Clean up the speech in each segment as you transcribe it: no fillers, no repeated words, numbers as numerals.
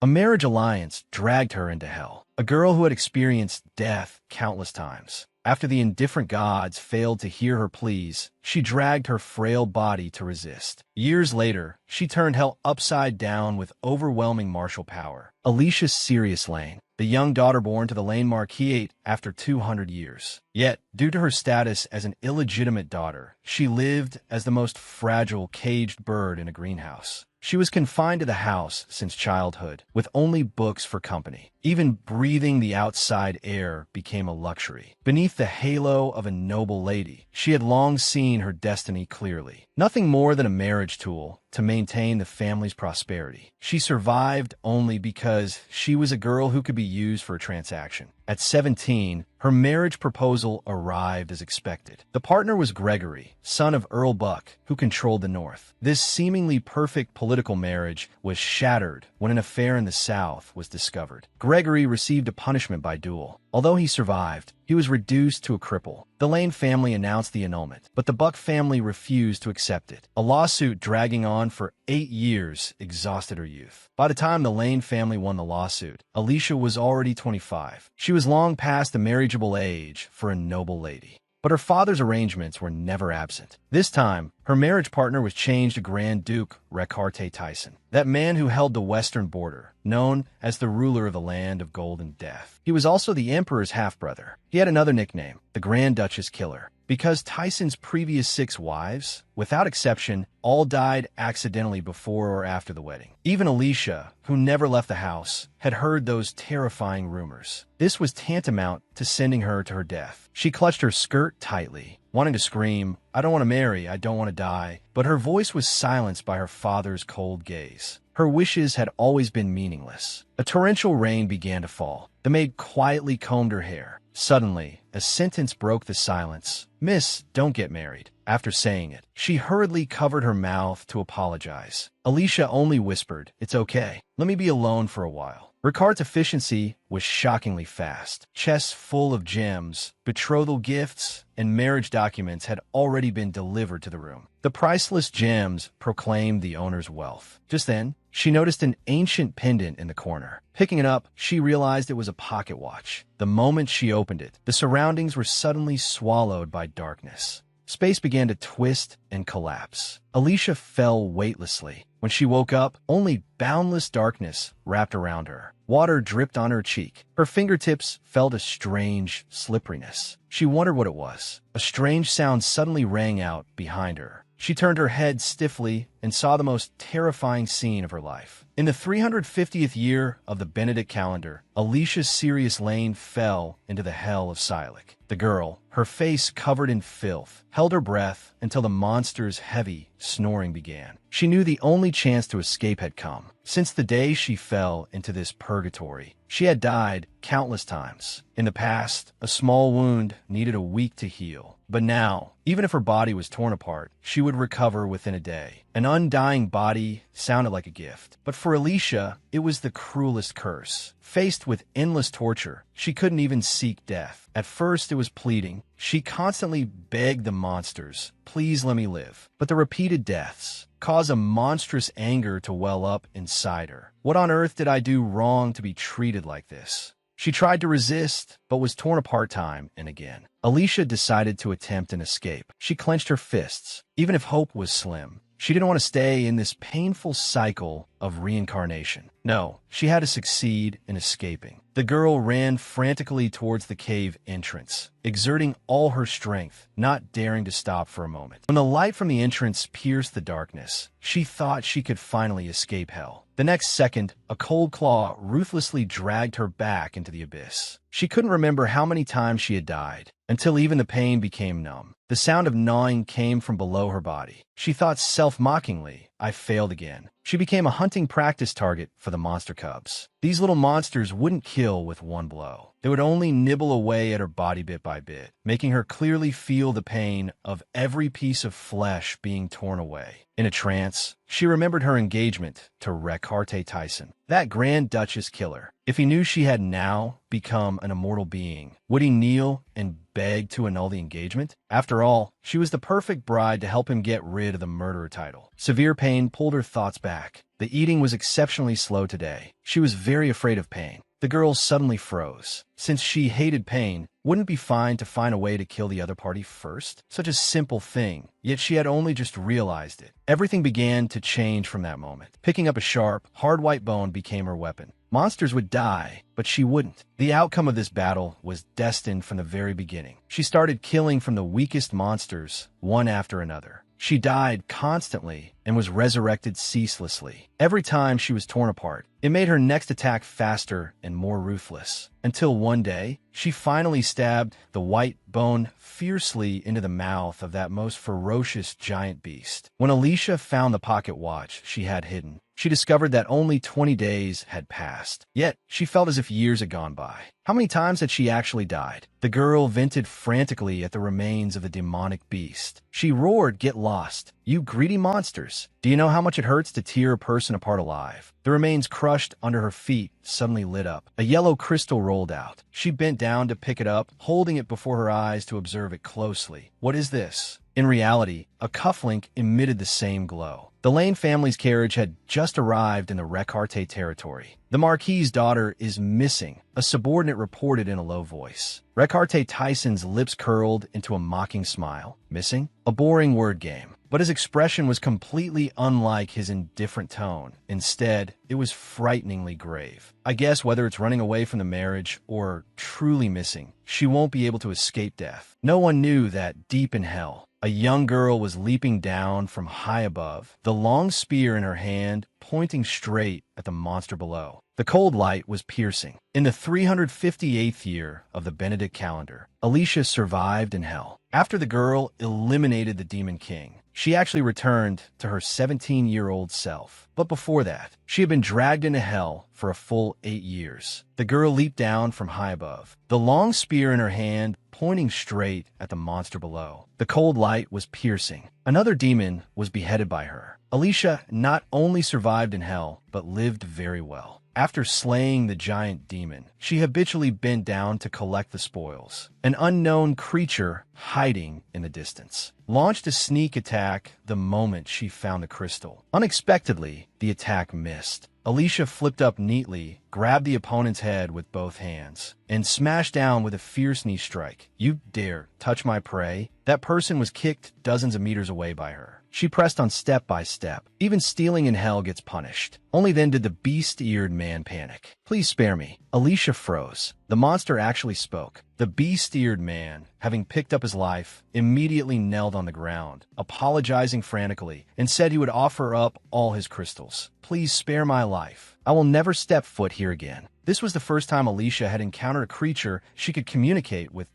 A marriage alliance dragged her into hell. A girl who had experienced death countless times. After the indifferent gods failed to hear her pleas, she dragged her frail body to resist. Years later, she turned hell upside down with overwhelming martial power. Alicia Sirius Lane, the young daughter born to the Lane Marquis after 200 years. Yet, due to her status as an illegitimate daughter, she lived as the most fragile caged bird in a greenhouse. She was confined to the house since childhood, with only books for company. Even breathing the outside air became a luxury. Beneath the halo of a noble lady, she had long seen her destiny clearly. Nothing more than a marriage tool to maintain the family's prosperity. She survived only because she was a girl who could be used for a transaction. At 17, her marriage proposal arrived as expected. The partner was Gregory, son of Earl Buck, who controlled the North. This seemingly perfect political marriage was shattered when an affair in the South was discovered. Gregory received a punishment by duel. Although he survived, he was reduced to a cripple. The Lane family announced the annulment, but the Buck family refused to accept it. A lawsuit dragging on for 8 years exhausted her youth. By the time the Lane family won the lawsuit, Alicia was already 25. She was long past the marriageable age for a noble lady. But her father's arrangements were never absent. This time, her marriage partner was changed to Grand Duke Recarte Tyson, that man who held the western border, known as the ruler of the land of golden death. He was also the emperor's half-brother. He had another nickname, the Grand Duchess Killer, because Tyson's previous 6 wives, without exception, all died accidentally before or after the wedding. Even Alicia, who never left the house, had heard those terrifying rumors. This was tantamount to sending her to her death. She clutched her skirt tightly, wanting to scream, "I don't want to marry, I don't want to die," but her voice was silenced by her father's cold gaze. Her wishes had always been meaningless. A torrential rain began to fall. The maid quietly combed her hair. Suddenly, a sentence broke the silence. "Miss, don't get married." After saying it, she hurriedly covered her mouth to apologize. Alicia only whispered, "It's okay. Let me be alone for a while." Ricard's efficiency was shockingly fast. Chests full of gems, betrothal gifts, and marriage documents had already been delivered to the room. The priceless gems proclaimed the owner's wealth. Just then, she noticed an ancient pendant in the corner. Picking it up, she realized it was a pocket watch. The moment she opened it, the surroundings were suddenly swallowed by darkness. Space began to twist and collapse. Alicia fell weightlessly. When she woke up, only boundless darkness wrapped around her. Water dripped on her cheek. Her fingertips felt a strange slipperiness. She wondered what it was. A strange sound suddenly rang out behind her. She turned her head stiffly and saw the most terrifying scene of her life. In the 350th year of the Benedict calendar, Alicia Sirius Lane fell into the hell of Silik. The girl, her face covered in filth, held her breath until the monster's heavy snoring began. She knew the only chance to escape had come. Since the day she fell into this purgatory, she had died countless times. In the past, a small wound needed a week to heal. But now, even if her body was torn apart, she would recover within a day. An undying body sounded like a gift. But for Alicia, it was the cruelest curse. Faced with endless torture, she couldn't even seek death. At first, it was pleading. She constantly begged the monsters, "Please let me live." But the repeated deaths caused a monstrous anger to well up inside her. What on earth did I do wrong to be treated like this? She tried to resist, but was torn apart time and again. Alicia decided to attempt an escape. She clenched her fists. Even if hope was slim, she didn't want to stay in this painful cycle of reincarnation. No, she had to succeed in escaping. The girl ran frantically towards the cave entrance, exerting all her strength, not daring to stop for a moment. When the light from the entrance pierced the darkness, she thought she could finally escape hell. The next second, a cold claw ruthlessly dragged her back into the abyss. She couldn't remember how many times she had died, until even the pain became numb. The sound of gnawing came from below her body. She thought self-mockingly, "I failed again." She became a hunting practice target for the monster cubs. These little monsters wouldn't kill with one blow. They would only nibble away at her body bit by bit, making her clearly feel the pain of every piece of flesh being torn away. In a trance, she remembered her engagement to Recarte Tyson, that Grand Duchess killer. If he knew she had now become an immortal being, would he kneel and beg to annul the engagement? After all, she was the perfect bride to help him get rid of the murderer title. Severe pain pulled her thoughts back. The The eating was exceptionally slow today. She was very afraid of pain. The girl suddenly froze. Since she hated pain, wouldn't it be fine to find a way to kill the other party first? Such a simple thing, yet she had only just realized it. Everything began to change from that moment. Picking up a sharp, hard white bone became her weapon. Monsters would die, but she wouldn't. The outcome of this battle was destined from the very beginning. She started killing from the weakest monsters, one after another. She died constantly and was resurrected ceaselessly. Every time she was torn apart, it made her next attack faster and more ruthless. Until one day, she finally stabbed the white bone fiercely into the mouth of that most ferocious giant beast. When Alicia found the pocket watch she had hidden, she discovered that only 20 days had passed. Yet, she felt as if years had gone by. How many times had she actually died? The girl vented frantically at the remains of the demonic beast. She roared, "Get lost, you greedy monsters! Do you know how much it hurts to tear a person apart alive?" The remains crushed under her feet suddenly lit up. A yellow crystal rolled out. She bent down to pick it up, holding it before her eyes to observe it closely. What is this? In reality, a cufflink emitted the same glow. The Lane family's carriage had just arrived in the Recarte territory. The Marquis's daughter is missing, a subordinate reported in a low voice. Recarte Tyson's lips curled into a mocking smile. Missing? A boring word game. But his expression was completely unlike his indifferent tone. Instead, it was frighteningly grave. I guess whether it's running away from the marriage or truly missing, she won't be able to escape death. No one knew that deep in hell, a young girl was leaping down from high above, the long spear in her hand pointing straight at the monster below. The cold light was piercing. In the 358th year of the Benedict calendar, Alicia survived in hell. After the girl eliminated the Demon King, she actually returned to her 17-year-old self. But before that, she had been dragged into hell for a full 8 years. The girl leaped down from high above, the long spear in her hand pointing straight at the monster below. The cold light was piercing. Another demon was beheaded by her. Alicia not only survived in hell, but lived very well. After slaying the giant demon, she habitually bent down to collect the spoils. An unknown creature hiding in the distance launched a sneak attack the moment she found the crystal. Unexpectedly, the attack missed. Alicia flipped up neatly, grabbed the opponent's head with both hands, and smashed down with a fierce knee strike. "You dare touch my prey?" That person was kicked dozens of meters away by her. She pressed on step by step. Even stealing in hell gets punished. Only then did the beast-eared man panic. "Please spare me." Alicia froze. The monster actually spoke. The beast-eared man, having picked up his life, immediately knelt on the ground, apologizing frantically, and said he would offer up all his crystals. "Please spare my life. I will never step foot here again." This was the first time Alicia had encountered a creature she could communicate with.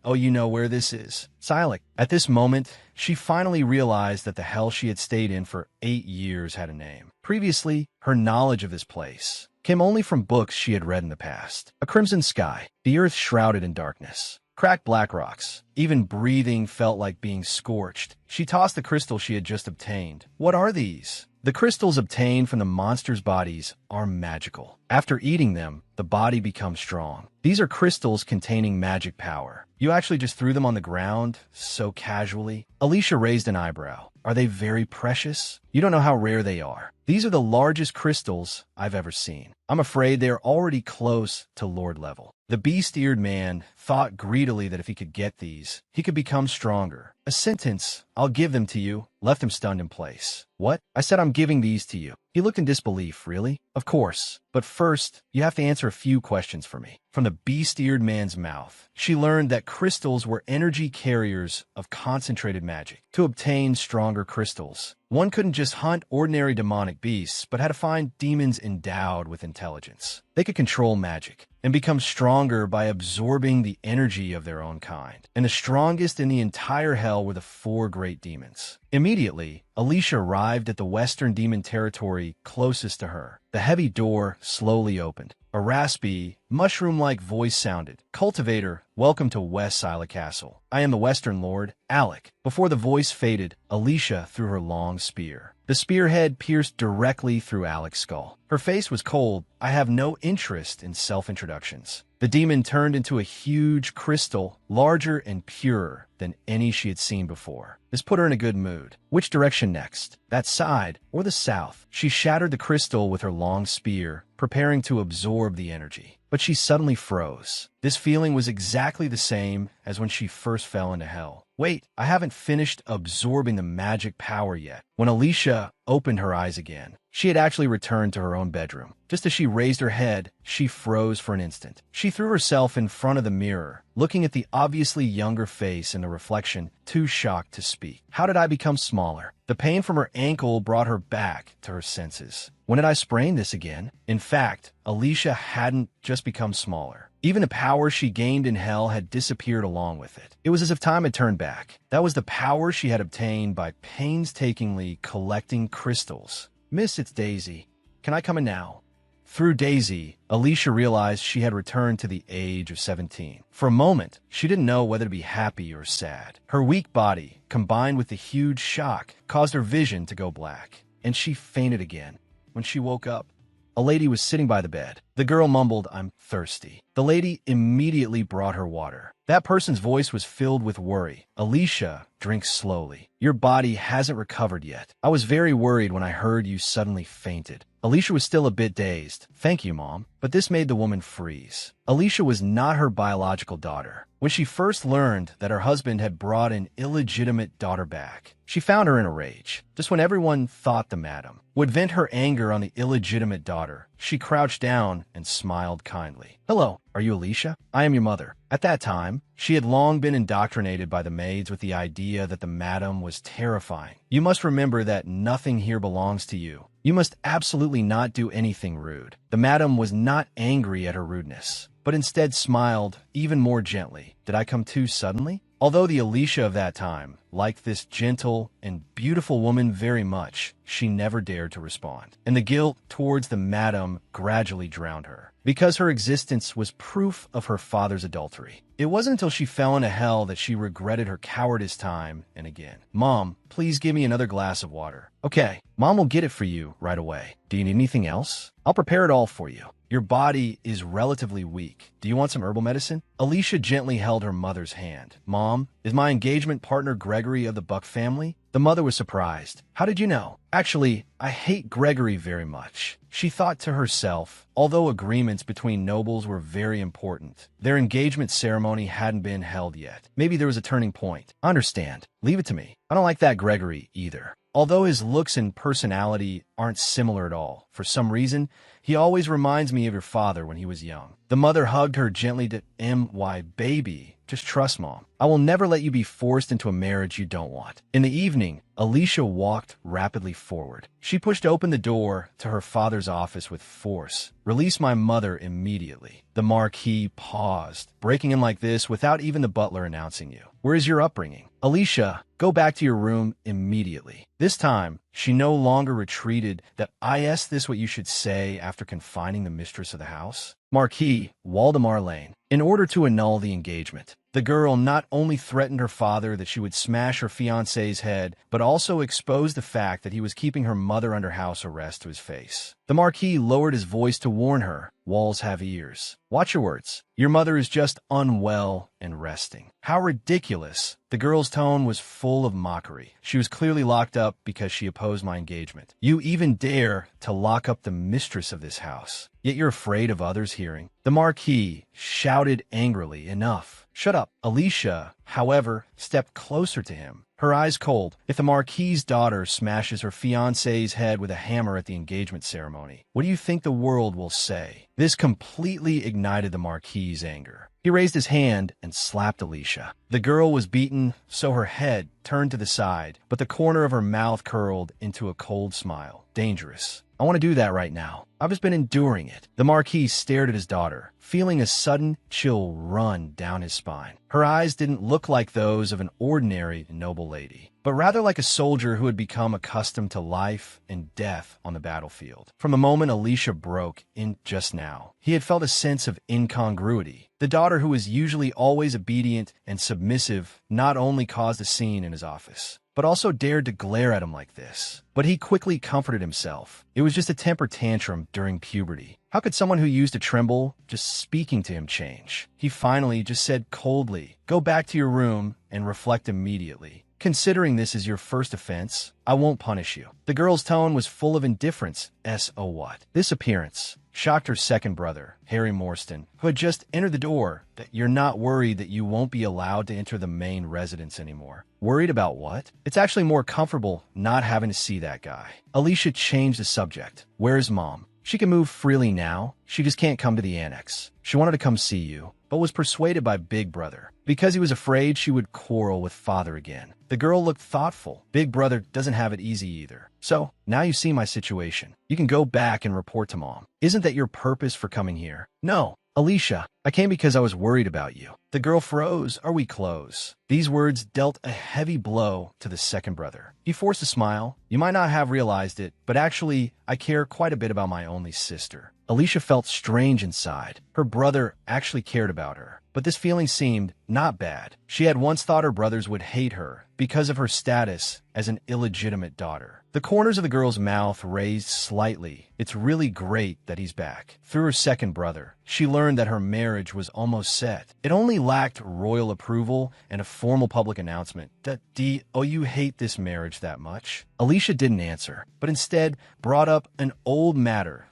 Oh, you know where this is. Silex. At this moment, she finally realized that the hell she had stayed in for 8 years had a name. Previously, her knowledge of this place came only from books she had read in the past. A crimson sky, the earth shrouded in darkness. Cracked black rocks. Even breathing felt like being scorched. She tossed the crystal she had just obtained. What are these? The crystals obtained from the monsters' bodies are magical. After eating them, the body becomes strong. These are crystals containing magic power. You actually just threw them on the ground so casually? Alicia raised an eyebrow. Are they very precious? You don't know how rare they are. These are the largest crystals I've ever seen. I'm afraid they are already close to Lord level. The beast-eared man thought greedily that if he could get these, he could become stronger. A sentence, "I'll give them to you," left him stunned in place. "What?" I said, "I'm giving these to you." He looked in disbelief. "Really?" "Of course. But first, you have to answer a few questions for me." From the beast-eared man's mouth, she learned that crystals were energy carriers of concentrated magic. To obtain stronger crystals, one couldn't just hunt ordinary demonic beasts, but had to find demons endowed with intelligence. They could control magic and become stronger by absorbing the energy of their own kind. And the strongest in the entire hell were the 4 great demons. Immediately, Alicia arrived at the western demon territory closest to her. The heavy door slowly opened. A raspy, mushroom-like voice sounded. "Cultivator, welcome to West Sila Castle. I am the Western Lord, Alec." Before the voice faded, Alicia threw her long spear. The spearhead pierced directly through Alex's skull. Her face was cold. I have no interest in self-introductions. The demon turned into a huge crystal, larger and purer than any she had seen before. This put her in a good mood. Which direction next? That side or the south? She shattered the crystal with her long spear, preparing to absorb the energy. But she suddenly froze. This feeling was exactly the same as when she first fell into hell. Wait, I haven't finished absorbing the magic power yet. When Alicia opened her eyes again, she had actually returned to her own bedroom. Just as she raised her head, she froze for an instant. She threw herself in front of the mirror, looking at the obviously younger face in the reflection, too shocked to speak. How did I become smaller? The pain from her ankle brought her back to her senses. When did I sprain this again? In fact, Alicia hadn't just become smaller. Even the power she gained in hell had disappeared along with it. It was as if time had turned back. That was the power she had obtained by painstakingly collecting crystals. Miss, it's Daisy. Can I come in now? Through Daisy, Alicia realized she had returned to the age of 17. For a moment, she didn't know whether to be happy or sad. Her weak body, combined with the huge shock, caused her vision to go black, and she fainted again. When she woke up, a lady was sitting by the bed. The girl mumbled, "I'm thirsty." The lady immediately brought her water. That person's voice was filled with worry. "Alicia, drink slowly. Your body hasn't recovered yet. I was very worried when I heard you suddenly fainted." Alicia was still a bit dazed. "Thank you, Mom." But this made the woman freeze. Alicia was not her biological daughter. When she first learned that her husband had brought an illegitimate daughter back, she found her in a rage. Just when everyone thought the madam would vent her anger on the illegitimate daughter, she crouched down and smiled kindly. "Hello, are you Alicia? I am your mother." At that time, she had long been indoctrinated by the maids with the idea that the madam was terrifying. "You must remember that nothing here belongs to you. You must absolutely not do anything rude." The madam was not angry at her rudeness, but instead smiled even more gently. "Did I come too suddenly?" Although the Alicia of that time liked this gentle and beautiful woman very much, she never dared to respond, and the guilt towards the madam gradually drowned her, because her existence was proof of her father's adultery. It wasn't until she fell into hell that she regretted her cowardice time and again. "Mom, please give me another glass of water." "Okay, Mom will get it for you right away. Do you need anything else? I'll prepare it all for you. Your body is relatively weak. Do you want some herbal medicine?" Alicia gently held her mother's hand. "Mom, is my engagement partner Gregory of the Buck family?" The mother was surprised. "How did you know?" "Actually, I hate Gregory very much." She thought to herself, although agreements between nobles were very important, their engagement ceremony hadn't been held yet. Maybe there was a turning point. "I understand. Leave it to me. I don't like that Gregory either. Although his looks and personality aren't similar at all, for some reason, he always reminds me of your father when he was young." The mother hugged her gently to "My baby. Just trust Mom. I will never let you be forced into a marriage you don't want." In the evening, Alicia walked rapidly forward. She pushed open the door to her father's office with force. "Release my mother immediately." The Marquis paused, breaking in like this without even the butler announcing you. "Where is your upbringing?" "Alicia, go back to your room immediately." This time, she no longer retreated. "That I asked this what you should say after confining the mistress of the house?" Marquis, Waldemar Lane. In order to annul the engagement, the girl not only threatened her father that she would smash her fiancé's head, but also exposed the fact that he was keeping her mother under house arrest to his face. The Marquis lowered his voice to warn her, "Walls have ears. Watch your words. Your mother is just unwell and resting." How ridiculous. The girl's tone was full of mockery. She was clearly locked up because she opposed my engagement. "You even dare to lock up the mistress of this house, yet you're afraid of others hearing." The Marquis shouted angrily, "Enough. Shut up." Alicia, however, stepped closer to him, her eyes cold. "If the Marquis's daughter smashes her fiancé's head with a hammer at the engagement ceremony, what do you think the world will say?" This completely ignited the Marquis's anger. He raised his hand and slapped Alicia. The girl was beaten, so her head turned to the side, but the corner of her mouth curled into a cold smile. "Dangerous. I want to do that right now. I've just been enduring it." The Marquis stared at his daughter, feeling a sudden chill run down his spine. Her eyes didn't look like those of an ordinary noble lady, but rather like a soldier who had become accustomed to life and death on the battlefield. From the moment Alicia broke in just now, he had felt a sense of incongruity. The daughter who was usually always obedient and submissive not only caused a scene in his office, but also dared to glare at him like this. But he quickly comforted himself. It was just a temper tantrum during puberty. How could someone who used to tremble just speaking to him change? He finally just said coldly, "Go back to your room and reflect immediately. Considering this is your first offense, I won't punish you." The girl's tone was full of indifference. So what? This appearance shocked her second brother, Harry Morstan, who had just entered the door. That you're not worried that you won't be allowed to enter the main residence anymore. Worried about what? It's actually more comfortable not having to see that guy. Alicia changed the subject. Where's Mom? She can move freely now. She just can't come to the annex. She wanted to come see you, but was persuaded by Big Brother because he was afraid she would quarrel with Father again. The girl looked thoughtful. Big Brother doesn't have it easy either. So, now you see my situation. You can go back and report to Mom. Isn't that your purpose for coming here? No. Alicia, I came because I was worried about you. The girl froze. Are we close? These words dealt a heavy blow to the second brother. He forced a smile. You might not have realized it, but actually, I care quite a bit about my only sister. Alicia felt strange inside. Her brother actually cared about her. But this feeling seemed not bad. She had once thought her brothers would hate her because of her status as an illegitimate daughter. The corners of the girl's mouth raised slightly. It's really great that he's back. Through her second brother, she learned that her marriage was almost set. It only lacked royal approval and a formal public announcement. Oh, you hate this marriage that much? Alicia didn't answer, but instead brought up an old matter.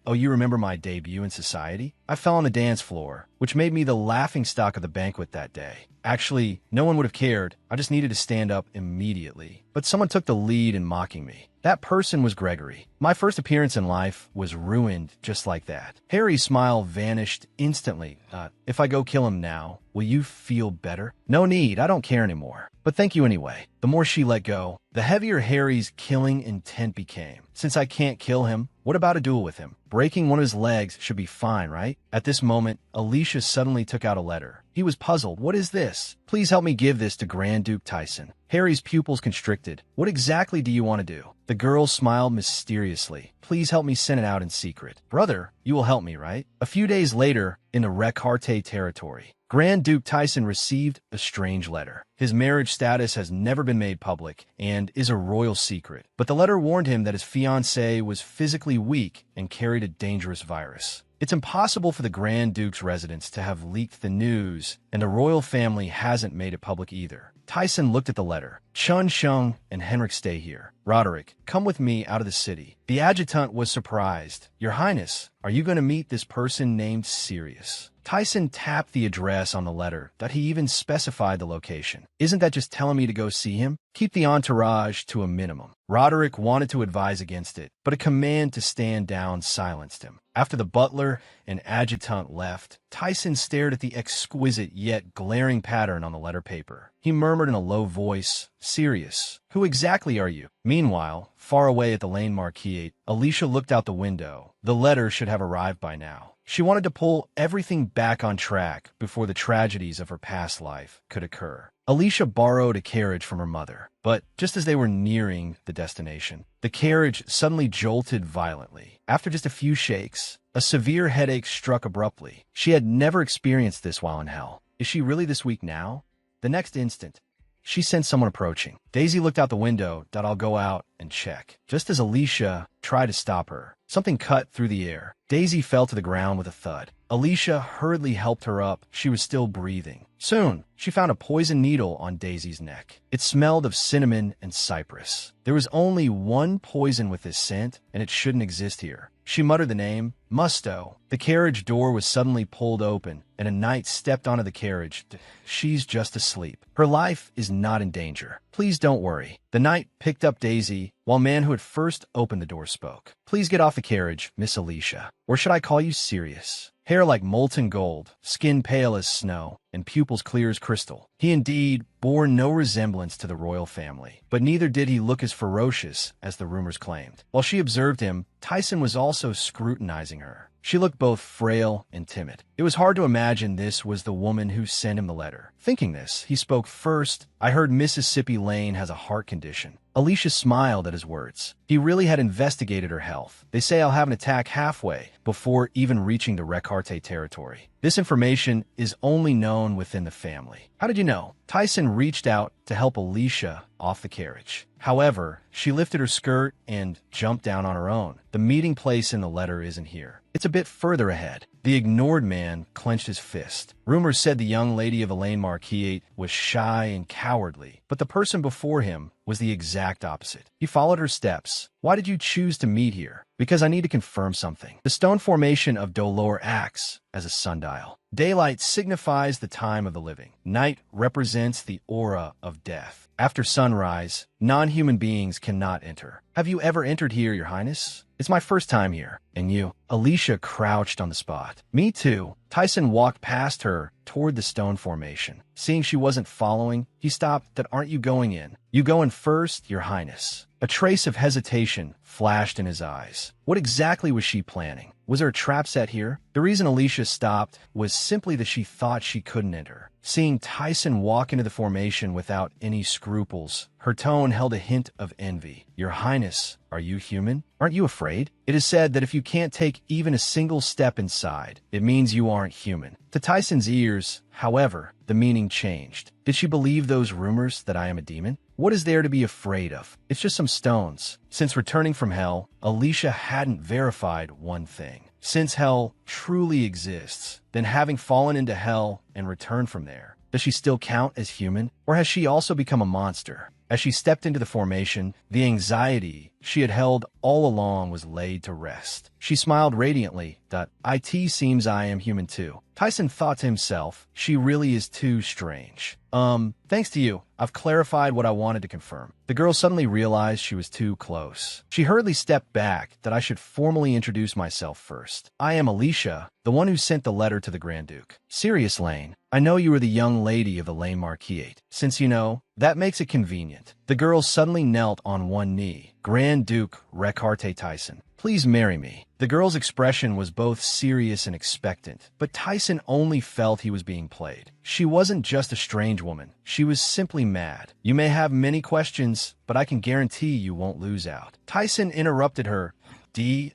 Oh, you remember my debut in society? I fell on the dance floor, which made me the laughingstock of the banquet that day. Actually, no one would have cared. I just needed to stand up immediately. But someone took the lead in mocking me. That person was Gregory. My first appearance in life was ruined just like that. Harry's smile vanished instantly. If I go kill him now, will you feel better? No need, I don't care anymore. But thank you anyway. The more she let go, the heavier Harry's killing intent became. Since I can't kill him, what about a duel with him? Breaking one of his legs should be fine, right? At this moment, Alicia suddenly took out a letter. He was puzzled. What is this? Please help me give this to Grand Duke Tyson. Harry's pupils constricted. What exactly do you want to do? The girl smiled mysteriously. Please help me send it out in secret. Brother, you will help me, right? A few days later, in the Recarte territory, Grand Duke Tyson received a strange letter. His marriage status has never been made public and is a royal secret. But the letter warned him that his fiancée was physically weak and carried a dangerous virus. It's impossible for the Grand Duke's residence to have leaked the news, and the royal family hasn't made it public either. Tyson looked at the letter. Chun Sheng and Henrik stay here. Roderick, come with me out of the city. The adjutant was surprised. Your Highness, are you going to meet this person named Sirius? Tyson tapped the address on the letter that he even specified the location. Isn't that just telling me to go see him? Keep the entourage to a minimum. Roderick wanted to advise against it, but a command to stand down silenced him. After the butler and adjutant left, Tyson stared at the exquisite yet glaring pattern on the letter paper. He murmured in a low voice, Sirius, who exactly are you? Meanwhile, far away at the Lane Marquis, Alicia looked out the window. The letter should have arrived by now. She wanted to pull everything back on track before the tragedies of her past life could occur. Alicia borrowed a carriage from her mother, but just as they were nearing the destination, the carriage suddenly jolted violently. After just a few shakes, a severe headache struck abruptly. She had never experienced this while in hell. Is she really this weak now? The next instant, she sensed someone approaching. Daisy looked out the window. I'll go out and check. Just as Alicia tried to stop her, something cut through the air. Daisy fell to the ground with a thud. Alicia hurriedly helped her up. She was still breathing. Soon, she found a poison needle on Daisy's neck. It smelled of cinnamon and cypress. There was only one poison with this scent, and it shouldn't exist here. She muttered the name, Musto. The carriage door was suddenly pulled open, and a knight stepped onto the carriage. She's just asleep. Her life is not in danger. Please don't worry. The knight picked up Daisy, while man who had first opened the door spoke. Please get off the carriage, Miss Alicia. Or should I call you Sirius? Hair like molten gold, skin pale as snow, and pupils clear as crystal. He indeed bore no resemblance to the royal family, but neither did he look as ferocious as the rumors claimed. While she observed him, Tyson was also scrutinizing her. She looked both frail and timid. It was hard to imagine this was the woman who sent him the letter. Thinking this, he spoke first. I heard Mississippi Lane has a heart condition. Alicia smiled at his words. He really had investigated her health. They say I'll have an attack halfway before even reaching the Recarte territory. This information is only known known within the family. How did you know? Tyson reached out to help Alicia off the carriage. However, she lifted her skirt and jumped down on her own. The meeting place in the letter isn't here. It's a bit further ahead. The ignored man clenched his fist. Rumors said the young lady of Elaine Marquette was shy and cowardly, but the person before him was the exact opposite. He followed her steps. Why did you choose to meet here? Because I need to confirm something. The stone formation of Dolor acts as a sundial. Daylight signifies the time of the living. Night represents the aura of death. After sunrise, non-human beings cannot enter. Have you ever entered here, Your Highness? It's my first time here. And you? Alicia crouched on the spot. Me too. Tyson walked past her toward the stone formation. Seeing she wasn't following, he stopped. That aren't you going in? You go in first, Your Highness. A trace of hesitation flashed in his eyes. What exactly was she planning? Was there a trap set here? The reason Alicia stopped was simply that she thought she couldn't enter. Seeing Tyson walk into the formation without any scruples, her tone held a hint of envy. Your Highness, are you human? Aren't you afraid? It is said that if you can't take even a single step inside, it means you aren't human. To Tyson's ears, however, the meaning changed. Did she believe those rumors that I am a demon? What is there to be afraid of? It's just some stones. Since returning from hell, Alicia hadn't verified one thing. Since hell truly exists, then having fallen into hell and returned from there, does she still count as human? Or has she also become a monster? As she stepped into the formation, the anxiety she had held all along was laid to rest. She smiled radiantly. It seems I am human too. Tyson thought to himself, she really is too strange. Thanks to you, I've clarified what I wanted to confirm. The girl suddenly realized she was too close. She hurriedly stepped back. That I should formally introduce myself first. I am Alicia, the one who sent the letter to the Grand Duke. Sirius Lane, I know you are the young lady of the Elaine Marquette. Since you know, that makes it convenient. The girl suddenly knelt on one knee. Grand Duke Recarte Tyson, please marry me. The girl's expression was both serious and expectant, but Tyson only felt he was being played. She wasn't just a strange woman. She was simply mad. You may have many questions, but I can guarantee you won't lose out. Tyson interrupted her.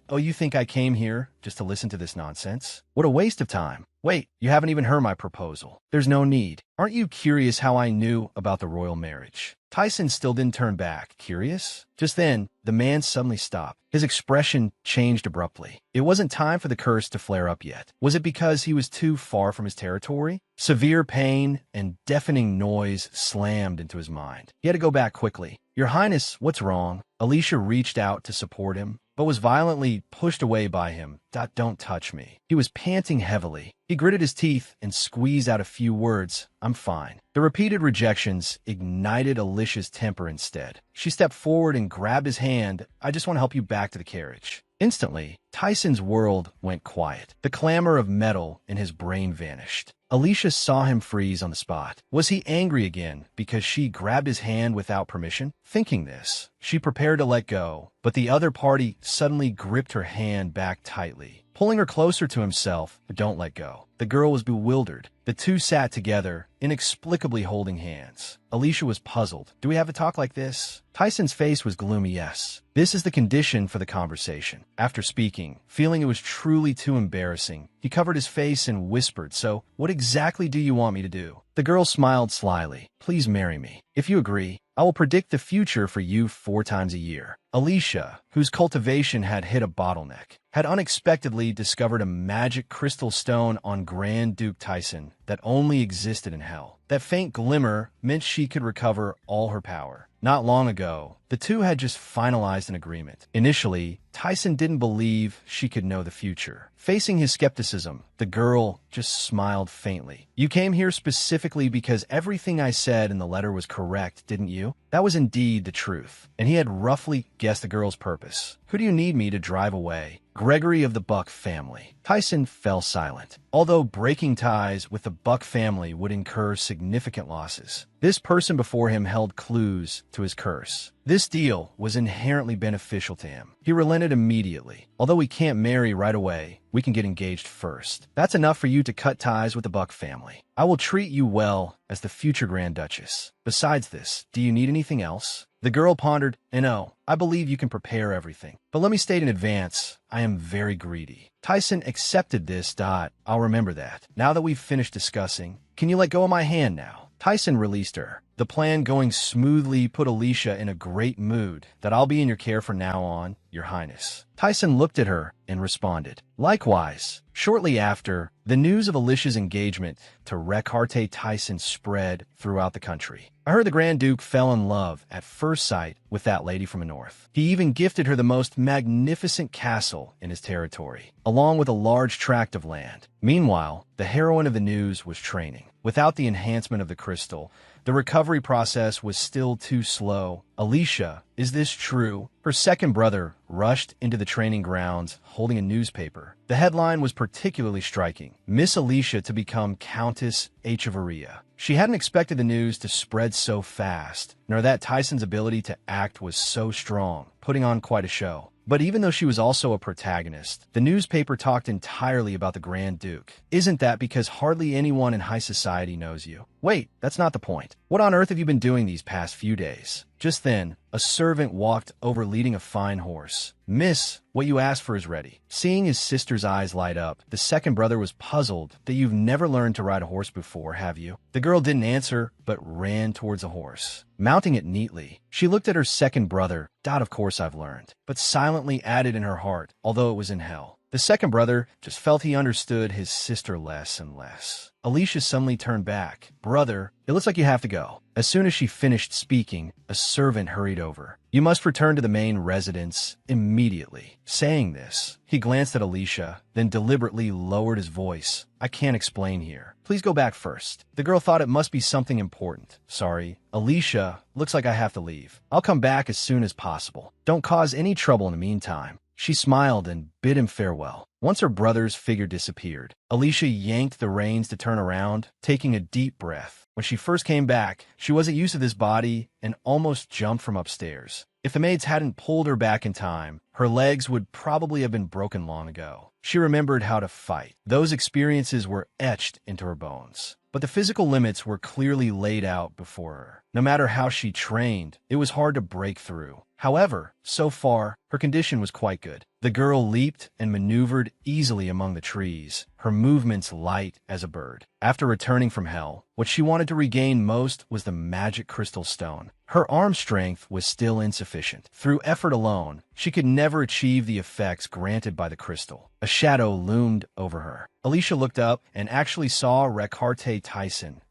Oh, you think I came here just to listen to this nonsense? What a waste of time. Wait, you haven't even heard my proposal. There's no need. Aren't you curious how I knew about the royal marriage? Tyson still didn't turn back. Curious? Just then, the man suddenly stopped. His expression changed abruptly. It wasn't time for the curse to flare up yet. Was it because he was too far from his territory? Severe pain and deafening noise slammed into his mind. He had to go back quickly. Your Highness, what's wrong? Alicia reached out to support him, but was violently pushed away by him. Don't touch me. He was panting heavily. He gritted his teeth and squeezed out a few words. I'm fine. The repeated rejections ignited Alicia's temper instead. She stepped forward and grabbed his hand. I just want to help you back to the carriage. Instantly, Tyson's world went quiet. The clamor of metal in his brain vanished. Alicia saw him freeze on the spot. Was he angry again because she grabbed his hand without permission? Thinking this, she prepared to let go, but the other party suddenly gripped her hand back tightly, pulling her closer to himself. Don't let go. The girl was bewildered. The two sat together, inexplicably holding hands. Alicia was puzzled. Do we have a talk like this? Tyson's face was gloomy. Yes. This is the condition for the conversation. After speaking, feeling it was truly too embarrassing, he covered his face and whispered, so, what exactly do you want me to do? The girl smiled slyly. Please marry me. If you agree, I will predict the future for you 4 times a year. Alicia, whose cultivation had hit a bottleneck, had unexpectedly discovered a magic crystal stone on Grand Duke Tyson that only existed in hell. That faint glimmer meant she could recover all her power. Not long ago, the two had just finalized an agreement. Initially, Tyson didn't believe she could know the future. Facing his skepticism, the girl just smiled faintly. You came here specifically because everything I said in the letter was correct, didn't you? That was indeed the truth, and he had roughly guessed the girl's purpose. Who do you need me to drive away? Gregory of the Buck family. Tyson fell silent. Although breaking ties with the Buck family would incur significant losses, this person before him held clues to his curse. This deal was inherently beneficial to him. He relented immediately. Although we can't marry right away, we can get engaged first. That's enough for you to cut ties with the Buck family. I will treat you well as the future Grand Duchess. Besides this, do you need anything else? The girl pondered. No, I believe you can prepare everything. But let me state in advance, I am very greedy. Tyson accepted this. I'll remember that. Now that we've finished discussing, can you let go of my hand now? Tyson released her. The plan going smoothly put Alicia in a great mood. That I'll be in your care from now on, Your Highness. Tyson looked at her and responded. Likewise. Shortly after, the news of Alicia's engagement to Recarte Tyson spread throughout the country. I heard the Grand Duke fell in love at first sight with that lady from the north. He even gifted her the most magnificent castle in his territory, along with a large tract of land. Meanwhile, the heroine of the news was training. Without the enhancement of the crystal, the recovery process was still too slow. Alicia, is this true? Her second brother rushed into the training grounds holding a newspaper. The headline was particularly striking. Miss Alicia to become Countess Echevarria. She hadn't expected the news to spread so fast, nor that Tyson's ability to act was so strong, putting on quite a show. But even though she was also a protagonist, the newspaper talked entirely about the Grand Duke. Isn't that because hardly anyone in high society knows you? Wait, that's not the point. What on earth have you been doing these past few days? Just then, a servant walked over leading a fine horse. Miss, what you asked for is ready. Seeing his sister's eyes light up, the second brother was puzzled that you've never learned to ride a horse before, have you? The girl didn't answer, but ran towards a horse. Mounting it neatly, she looked at her second brother. Of course I've learned, but silently added in her heart, although it was in hell. The second brother just felt he understood his sister less and less. Alicia suddenly turned back. Brother, it looks like you have to go. As soon as she finished speaking, a servant hurried over. You must return to the main residence immediately. Saying this, he glanced at Alicia, then deliberately lowered his voice. I can't explain here. Please go back first. The girl thought it must be something important. Sorry. Alicia, looks like I have to leave. I'll come back as soon as possible. Don't cause any trouble in the meantime. She smiled and bid him farewell. Once her brother's figure disappeared, Alicia yanked the reins to turn around, taking a deep breath. When she first came back, she wasn't used to this body and almost jumped from upstairs. If the maids hadn't pulled her back in time, her legs would probably have been broken long ago. She remembered how to fight. Those experiences were etched into her bones. But the physical limits were clearly laid out before her. No matter how she trained, it was hard to break through. However, so far, her condition was quite good. The girl leaped and maneuvered easily among the trees, her movements light as a bird. After returning from hell, what she wanted to regain most was the magic crystal stone. Her arm strength was still insufficient. Through effort alone, she could never achieve the effects granted by the crystal. A shadow loomed over her. Alicia looked up and actually saw Recarte Tyson.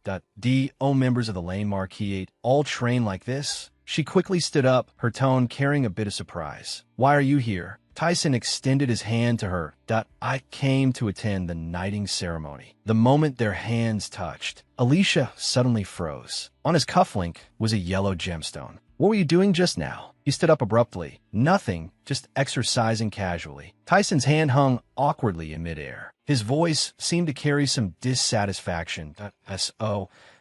Members of the Lane Marquis all train like this? She quickly stood up, her tone carrying a bit of surprise. Why are you here? Tyson extended his hand to her. I came to attend the knighting ceremony. The moment their hands touched, Alicia suddenly froze. On his cufflink was a yellow gemstone. What were you doing just now? He stood up abruptly. Nothing, just exercising casually. Tyson's hand hung awkwardly in midair. His voice seemed to carry some dissatisfaction.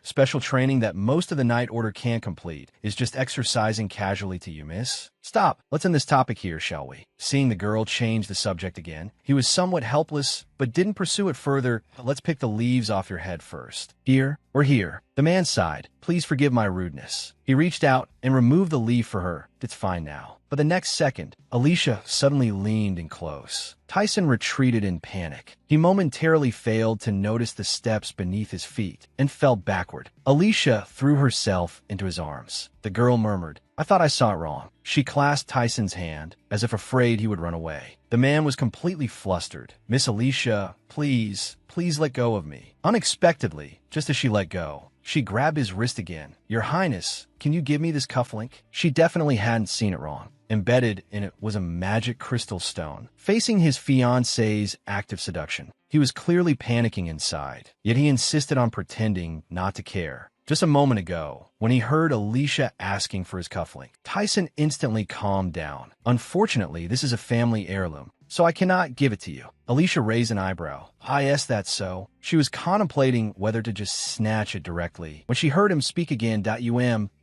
Special training that most of the Night Order can't complete is just exercising casually to you, miss. Stop. Let's end this topic here, shall we? Seeing the girl change the subject again, he was somewhat helpless, but didn't pursue it further. Let's pick the leaves off your head first. Here or here? The man sighed. Please forgive my rudeness. He reached out and removed the leaf for her. It's fine now. But the next second, Alicia suddenly leaned in close. Tyson retreated in panic. He momentarily failed to notice the steps beneath his feet and fell backward. Alicia threw herself into his arms. The girl murmured, I thought I saw it wrong. She clasped Tyson's hand, as if afraid he would run away. The man was completely flustered. Miss Alicia, please let go of me. Unexpectedly, just as she let go, she grabbed his wrist again. Your Highness, can you give me this cufflink? She definitely hadn't seen it wrong. Embedded in it was a magic crystal stone, facing his fiancée's active seduction. He was clearly panicking inside, yet he insisted on pretending not to care. Just a moment ago, when he heard Alicia asking for his cufflink, Tyson instantly calmed down. Unfortunately, this is a family heirloom, so I cannot give it to you. Alicia raised an eyebrow. Yes, that's so. She was contemplating whether to just snatch it directly. When she heard him speak again,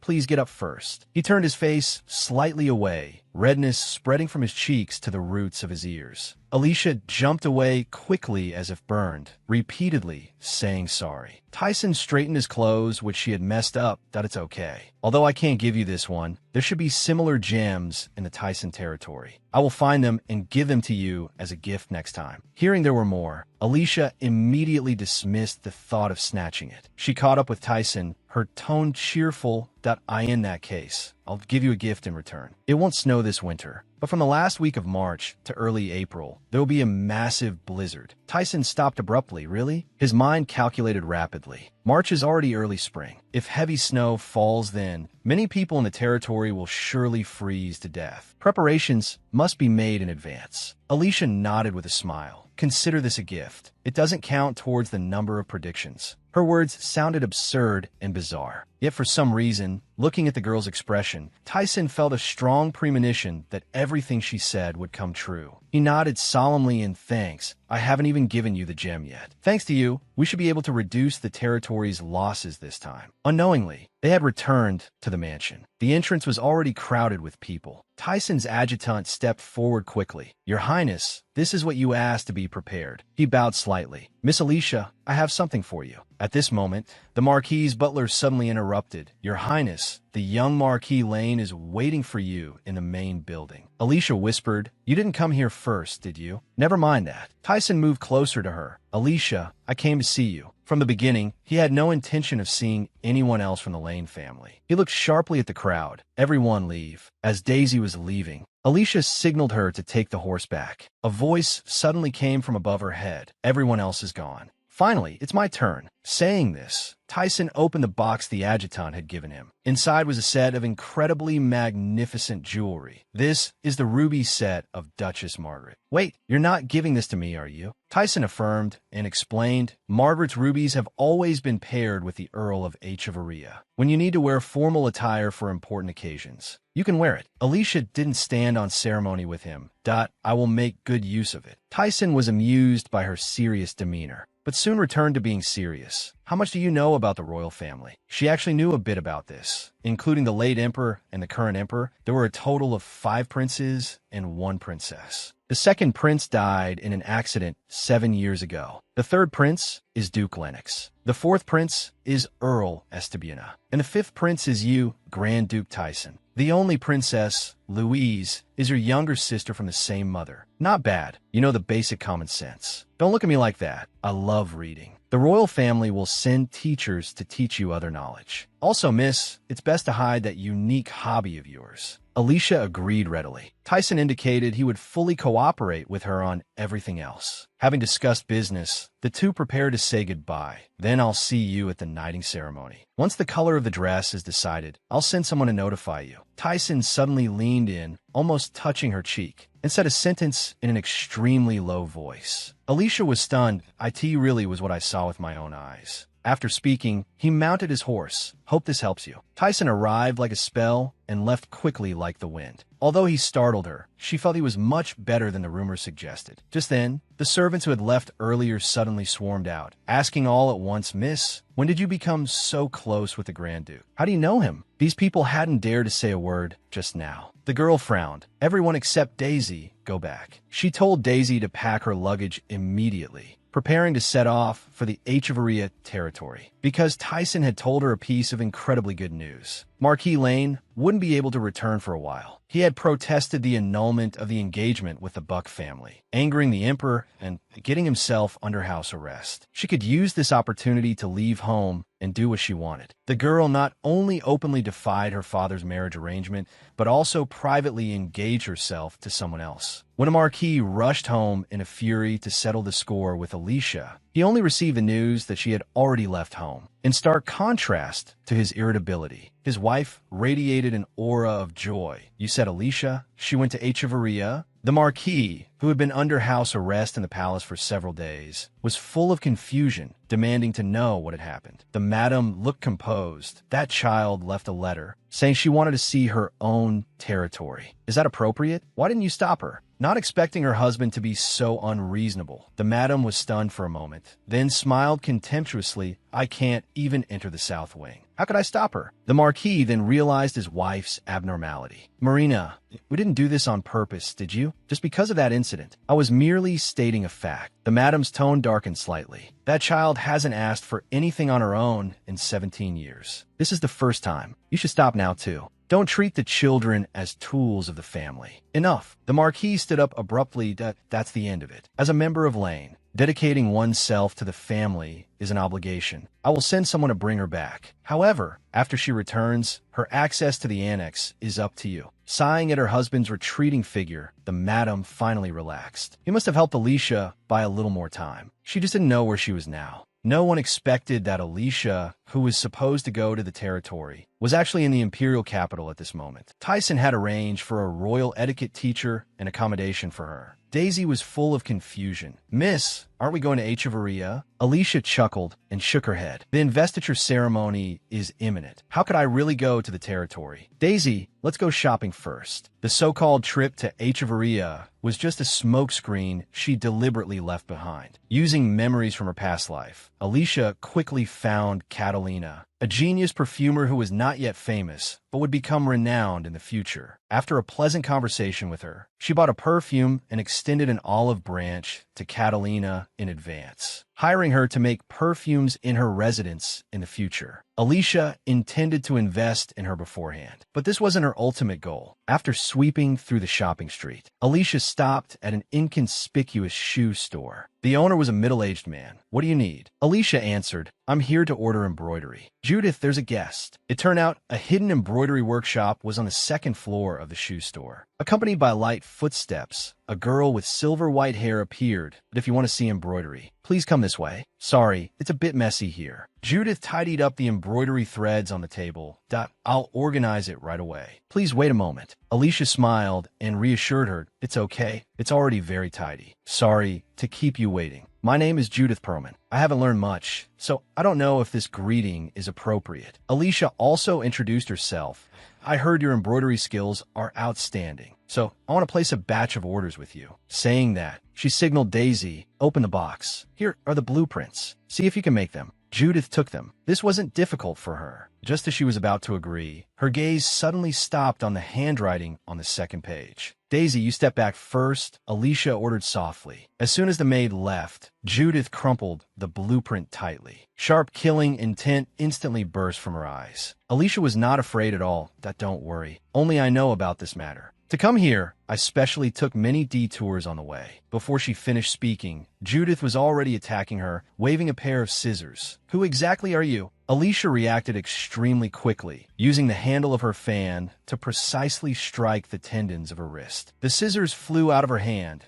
please get up first. He turned his face slightly away, redness spreading from his cheeks to the roots of his ears. Alicia jumped away quickly as if burned, repeatedly saying sorry. Tyson straightened his clothes, which she had messed up. It's okay. Although I can't give you this one, there should be similar gems in the Tyson territory. I will find them and give them to you as a gift next time. time. Hearing there were more, Alicia immediately dismissed the thought of snatching it. She caught up with Tyson, her tone cheerful. In that case, I'll give you a gift in return. It won't snow this winter, but from the last week of March to early April, there will be a massive blizzard. Tyson stopped abruptly. Really? His mind calculated rapidly. March is already early spring. If heavy snow falls then, many people in the territory will surely freeze to death. Preparations must be made in advance. Alicia nodded with a smile. Consider this a gift. It doesn't count towards the number of predictions. Her words sounded absurd and bizarre. Yet for some reason, looking at the girl's expression, Tyson felt a strong premonition that everything she said would come true. He nodded solemnly in thanks. I haven't even given you the gem yet. Thanks to you, we should be able to reduce the territory's losses this time. Unknowingly, they had returned to the mansion. The entrance was already crowded with people. Tyson's adjutant stepped forward quickly. Your Highness, this is what you asked to be prepared. He bowed slightly. Miss Alicia, I have something for you. At this moment, the Marquis's butler suddenly interrupted. Your Highness, the young Marquis Lane is waiting for you in the main building. Alicia whispered, You didn't come here first, did you? Never mind that. Tyson moved closer to her. Alicia, I came to see you. From the beginning, he had no intention of seeing anyone else from the Lane family. He looked sharply at the crowd. Everyone leave. As Daisy was leaving, Alicia signaled her to take the horse back. A voice suddenly came from above her head. Everyone else is gone. Finally, it's my turn. Saying this, Tyson opened the box the adjutant had given him. Inside was a set of incredibly magnificent jewelry. This is the ruby set of Duchess Margaret. Wait, you're not giving this to me, are you? Tyson affirmed and explained, Margaret's rubies have always been paired with the Earl of Echevarria. When you need to wear formal attire for important occasions, you can wear it. Alicia didn't stand on ceremony with him. I will make good use of it. Tyson was amused by her serious demeanor, but soon returned to being serious. How much do you know about the royal family? She actually knew a bit about this. Including the late emperor and the current emperor, there were a total of 5 princes and 1 princess. The second prince died in an accident 7 years ago. The third prince is Duke Lennox. The fourth prince is Earl Estebiana. And the fifth prince is you, Grand Duke Tyson. The only princess, Louise, is your younger sister from the same mother. Not bad. You know the basic common sense. Don't look at me like that. I love reading. The royal family will send teachers to teach you other knowledge. Also, miss, it's best to hide that unique hobby of yours. Alicia agreed readily. Tyson indicated he would fully cooperate with her on everything else. Having discussed business, the two prepared to say goodbye. Then I'll see you at the knighting ceremony. Once the color of the dress is decided, I'll send someone to notify you. Tyson suddenly leaned in, almost touching her cheek, and said a sentence in an extremely low voice. Alicia was stunned. It really was what I saw with my own eyes. After speaking, he mounted his horse. Hope this helps you. Tyson arrived like a spell and left quickly like the wind. Although he startled her, she felt he was much better than the rumors suggested. Just then, the servants who had left earlier suddenly swarmed out, asking all at once, Miss, when did you become so close with the Grand Duke? How do you know him? These people hadn't dared to say a word just now. The girl frowned. Everyone except Daisy, go back. She told Daisy to pack her luggage immediately, preparing to set off for the Echevarria territory, because Tyson had told her a piece of incredibly good news. Marquis Lane wouldn't be able to return for a while. He had protested the annulment of the engagement with the Buck family, angering the emperor and getting himself under house arrest. She could use this opportunity to leave home and do what she wanted. The girl not only openly defied her father's marriage arrangement, but also privately engaged herself to someone else. When a marquis rushed home in a fury to settle the score with Alicia, he only received the news that she had already left home. In stark contrast to his irritability, his wife radiated an aura of joy. You said Alicia? She went to Echevarria? The Marquis, who had been under house arrest in the palace for several days, was full of confusion, demanding to know what had happened. The madam looked composed. That child left a letter, saying she wanted to see her own territory. Is that appropriate? Why didn't you stop her? Not expecting her husband to be so unreasonable, the madam was stunned for a moment, then smiled contemptuously. I can't even enter the south wing. How could I stop her? The Marquis then realized his wife's abnormality. Marina, we didn't do this on purpose, did you? Just because of that incident. I was merely stating a fact. The madam's tone darkened slightly. That child hasn't asked for anything on her own in 17 years. This is the first time. You should stop now, too. Don't treat the children as tools of the family. Enough. The Marquis stood up abruptly. That's the end of it. As a member of Lane, dedicating oneself to the family is an obligation. I will send someone to bring her back. However, after she returns, her access to the annex is up to you. Sighing at her husband's retreating figure, the madam finally relaxed. He must have helped Alicia buy a little more time. She just didn't know where she was now. No one expected that Alicia, who was supposed to go to the territory, was actually in the imperial capital at this moment. Tyson had arranged for a royal etiquette teacher and accommodation for her. Daisy was full of confusion. Miss, aren't we going to Echevarria? Alicia chuckled and shook her head. The investiture ceremony is imminent. How could I really go to the territory? Daisy, let's go shopping first. The so-called trip to Echevarria was just a smokescreen she deliberately left behind. Using memories from her past life, Alicia quickly found Catalina, a genius perfumer who was not yet famous, but would become renowned in the future. After a pleasant conversation with her, she bought a perfume and extended an olive branch to Catalina in advance, hiring her to make perfumes in her residence in the future. Alicia intended to invest in her beforehand, but this wasn't her ultimate goal. After sweeping through the shopping street, Alicia stopped at an inconspicuous shoe store. The owner was a middle-aged man. What do you need? Alicia answered, I'm here to order embroidery. Judith, there's a guest. It turned out a hidden embroidery workshop was on the second floor of the shoe store. Accompanied by light footsteps, a girl with silver white hair appeared. But if you want to see embroidery, please come this way. Sorry, it's a bit messy here. Judith tidied up the embroidery threads on the table. I'll organize it right away. Please wait a moment. Alicia smiled and reassured her, it's okay. It's already very tidy. Sorry to keep you waiting. My name is Judith Perlman. I haven't learned much, so I don't know if this greeting is appropriate. Alicia also introduced herself. I heard your embroidery skills are outstanding, so I want to place a batch of orders with you. Saying that, she signaled Daisy, open the box. Here are the blueprints. See if you can make them. Judith took them. This wasn't difficult for her. Just as she was about to agree, her gaze suddenly stopped on the handwriting on the second page. Daisy, you step back first, Alicia ordered softly. As soon as the maid left, Judith crumpled the blueprint tightly. Sharp killing intent instantly burst from her eyes. Alicia was not afraid at all. Don't worry. Only I know about this matter. To come here, I specially took many detours on the way. Before she finished speaking, Judith was already attacking her, waving a pair of scissors. Who exactly are you? Alicia reacted extremely quickly, using the handle of her fan to precisely strike the tendons of her wrist. The scissors flew out of her hand.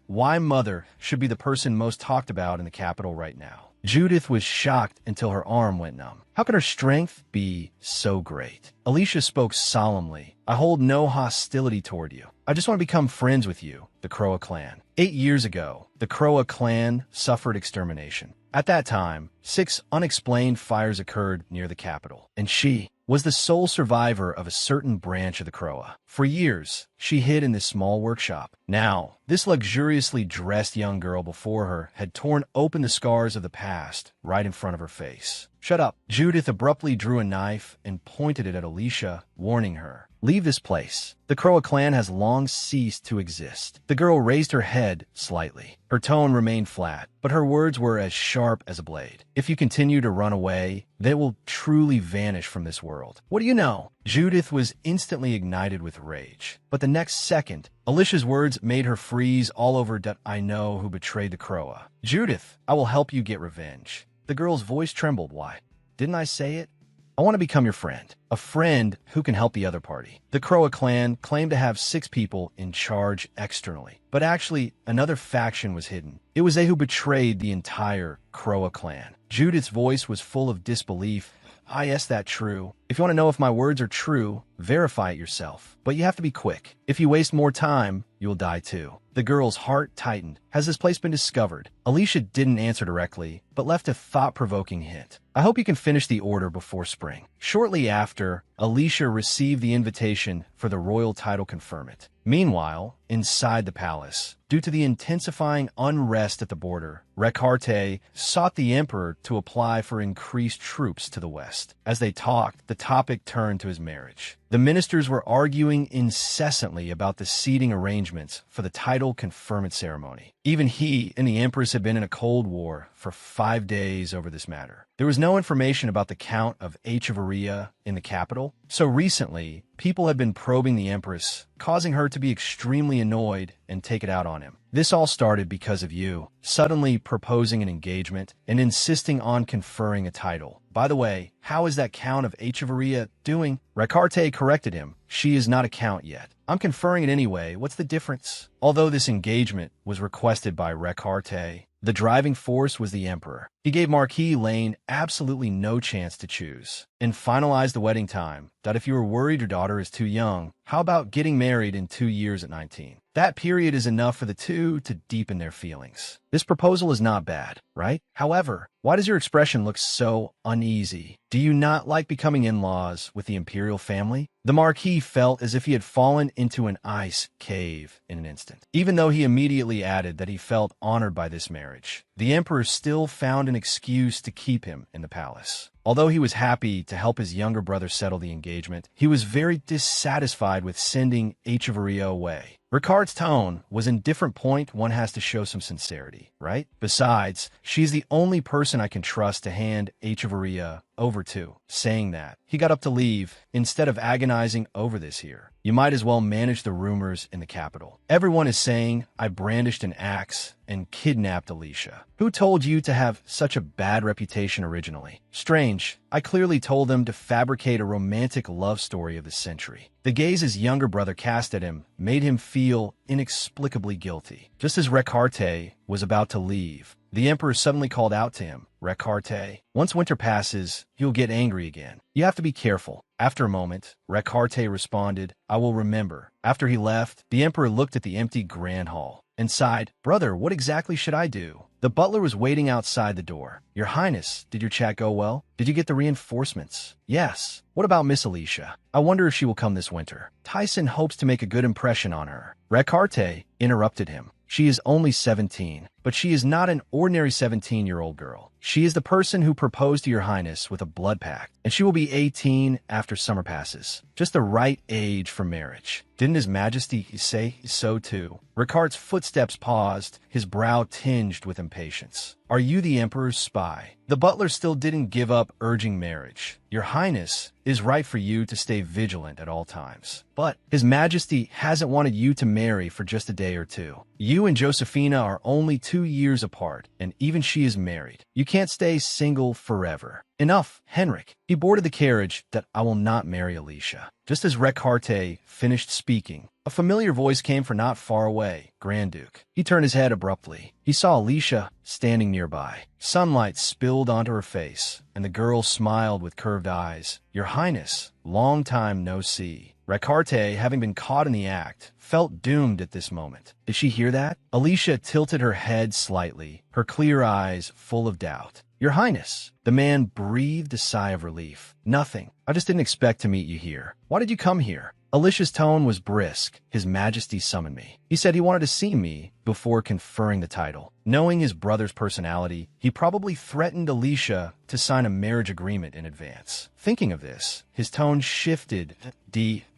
Why mother should be the person most talked about in the capital right now. Judith was shocked until her arm went numb. How could her strength be so great? Alicia spoke solemnly. I hold no hostility toward you. I just want to become friends with you, the Croa clan. 8 years ago, the Croa clan suffered extermination. At that time, 6 unexplained fires occurred near the capital, and she was the sole survivor of a certain branch of the Croa. For years, she hid in this small workshop. Now, this luxuriously dressed young girl before her had torn open the scars of the past right in front of her face. Shut up. Judith abruptly drew a knife and pointed it at Alicia, warning her. Leave this place. The Croa clan has long ceased to exist. The girl raised her head slightly. Her tone remained flat, but her words were as sharp as a blade. If you continue to run away, they will truly vanish from this world. What do you know? Judith was instantly ignited with rage. But the next second, Alicia's words made her freeze all over. I know who betrayed the Croa. Judith, I will help you get revenge. The girl's voice trembled. Why? Didn't I say it? I want to become your friend. A friend who can help the other party. The Croa clan claimed to have 6 people in charge externally, but actually another faction was hidden. It was they who betrayed the entire Croa clan. Judith's voice was full of disbelief. Ah, yes, that's true. If you want to know if my words are true, verify it yourself. But you have to be quick. If you waste more time, you'll die too. The girl's heart tightened. Has this place been discovered? Alicia didn't answer directly, but left a thought-provoking hint. I hope you can finish the order before spring. Shortly after, Alicia received the invitation for the royal title conferment. Meanwhile, inside the palace, due to the intensifying unrest at the border, Recarte sought the emperor to apply for increased troops to the west. As they talked, the topic turned to his marriage. The ministers were arguing incessantly about the seating arrangements for the title conferment ceremony. Even he and the empress had been in a cold war for 5 days over this matter. There was no information about the Count of Echevarria in the capital, so recently, people had been probing the empress, causing her to be extremely annoyed and take it out on him. This all started because of you, suddenly proposing an engagement and insisting on conferring a title. By the way, how is that Count of Echevarria doing? Recarte corrected him. She is not a count yet. I'm conferring it anyway. What's the difference? Although this engagement was requested by Recarte, the driving force was the emperor. He gave Marquis Lane absolutely no chance to choose and finalized the wedding time that if you were worried your daughter is too young, how about getting married in 2 years at 19? That period is enough for the two to deepen their feelings. This proposal is not bad, right? However, why does your expression look so uneasy? Do you not like becoming in-laws with the imperial family? The Marquis felt as if he had fallen into an ice cave in an instant. Even though he immediately added that he felt honored by this marriage, the emperor still found an excuse to keep him in the palace. Although he was happy to help his younger brother settle the engagement, he was very dissatisfied with sending Echevarria away. Ricard's tone was in different point. One has to show some sincerity, right? Besides, she's the only person I can trust to hand Echevarria over to. Saying that, he got up to leave. Instead of agonizing over this here, you might as well manage the rumors in the capital. Everyone is saying I brandished an axe and kidnapped Alicia. Who told you to have such a bad reputation originally? Strange. I clearly told them to fabricate a romantic love story of the century. The gaze his younger brother cast at him made him feel inexplicably guilty. Just as Recarte was about to leave, the emperor suddenly called out to him, Recarte, once winter passes, you'll get angry again. You have to be careful. After a moment, Recarte responded, I will remember. After he left, the emperor looked at the empty grand hall and sighed, Brother, what exactly should I do? The butler was waiting outside the door. Your Highness, did your chat go well? Did you get the reinforcements? Yes. What about Miss Alicia? I wonder if she will come this winter. Tyson hopes to make a good impression on her. Recarte interrupted him. She is only 17, but she is not an ordinary 17-year-old girl. She is the person who proposed to your Highness with a blood pact, and she will be 18 after summer passes. Just the right age for marriage. Didn't His Majesty say so too? Ricard's footsteps paused, his brow tinged with impatience. Are you the Emperor's spy? The butler still didn't give up urging marriage. Your Highness is right for you to stay vigilant at all times. But His Majesty hasn't wanted you to marry for just a day or two. You and Josephina are only 2 years apart, and even she is married. You can't stay single forever. Enough, Henrik. He boarded the carriage that I will not marry Alicia. Just as Recarte finished speaking, a familiar voice came from not far away, Grand Duke. He turned his head abruptly. He saw Alicia standing nearby. Sunlight spilled onto her face, and the girl smiled with curved eyes. Your Highness, long time no see. Recarte, having been caught in the act, felt doomed at this moment. Did she hear that? Alicia tilted her head slightly, her clear eyes full of doubt. Your Highness. The man breathed a sigh of relief. Nothing. I just didn't expect to meet you here. Why did you come here? Alicia's tone was brisk. His Majesty summoned me. He said he wanted to see me before conferring the title. Knowing his brother's personality, he probably threatened Alicia to sign a marriage agreement in advance. Thinking of this, his tone shifted.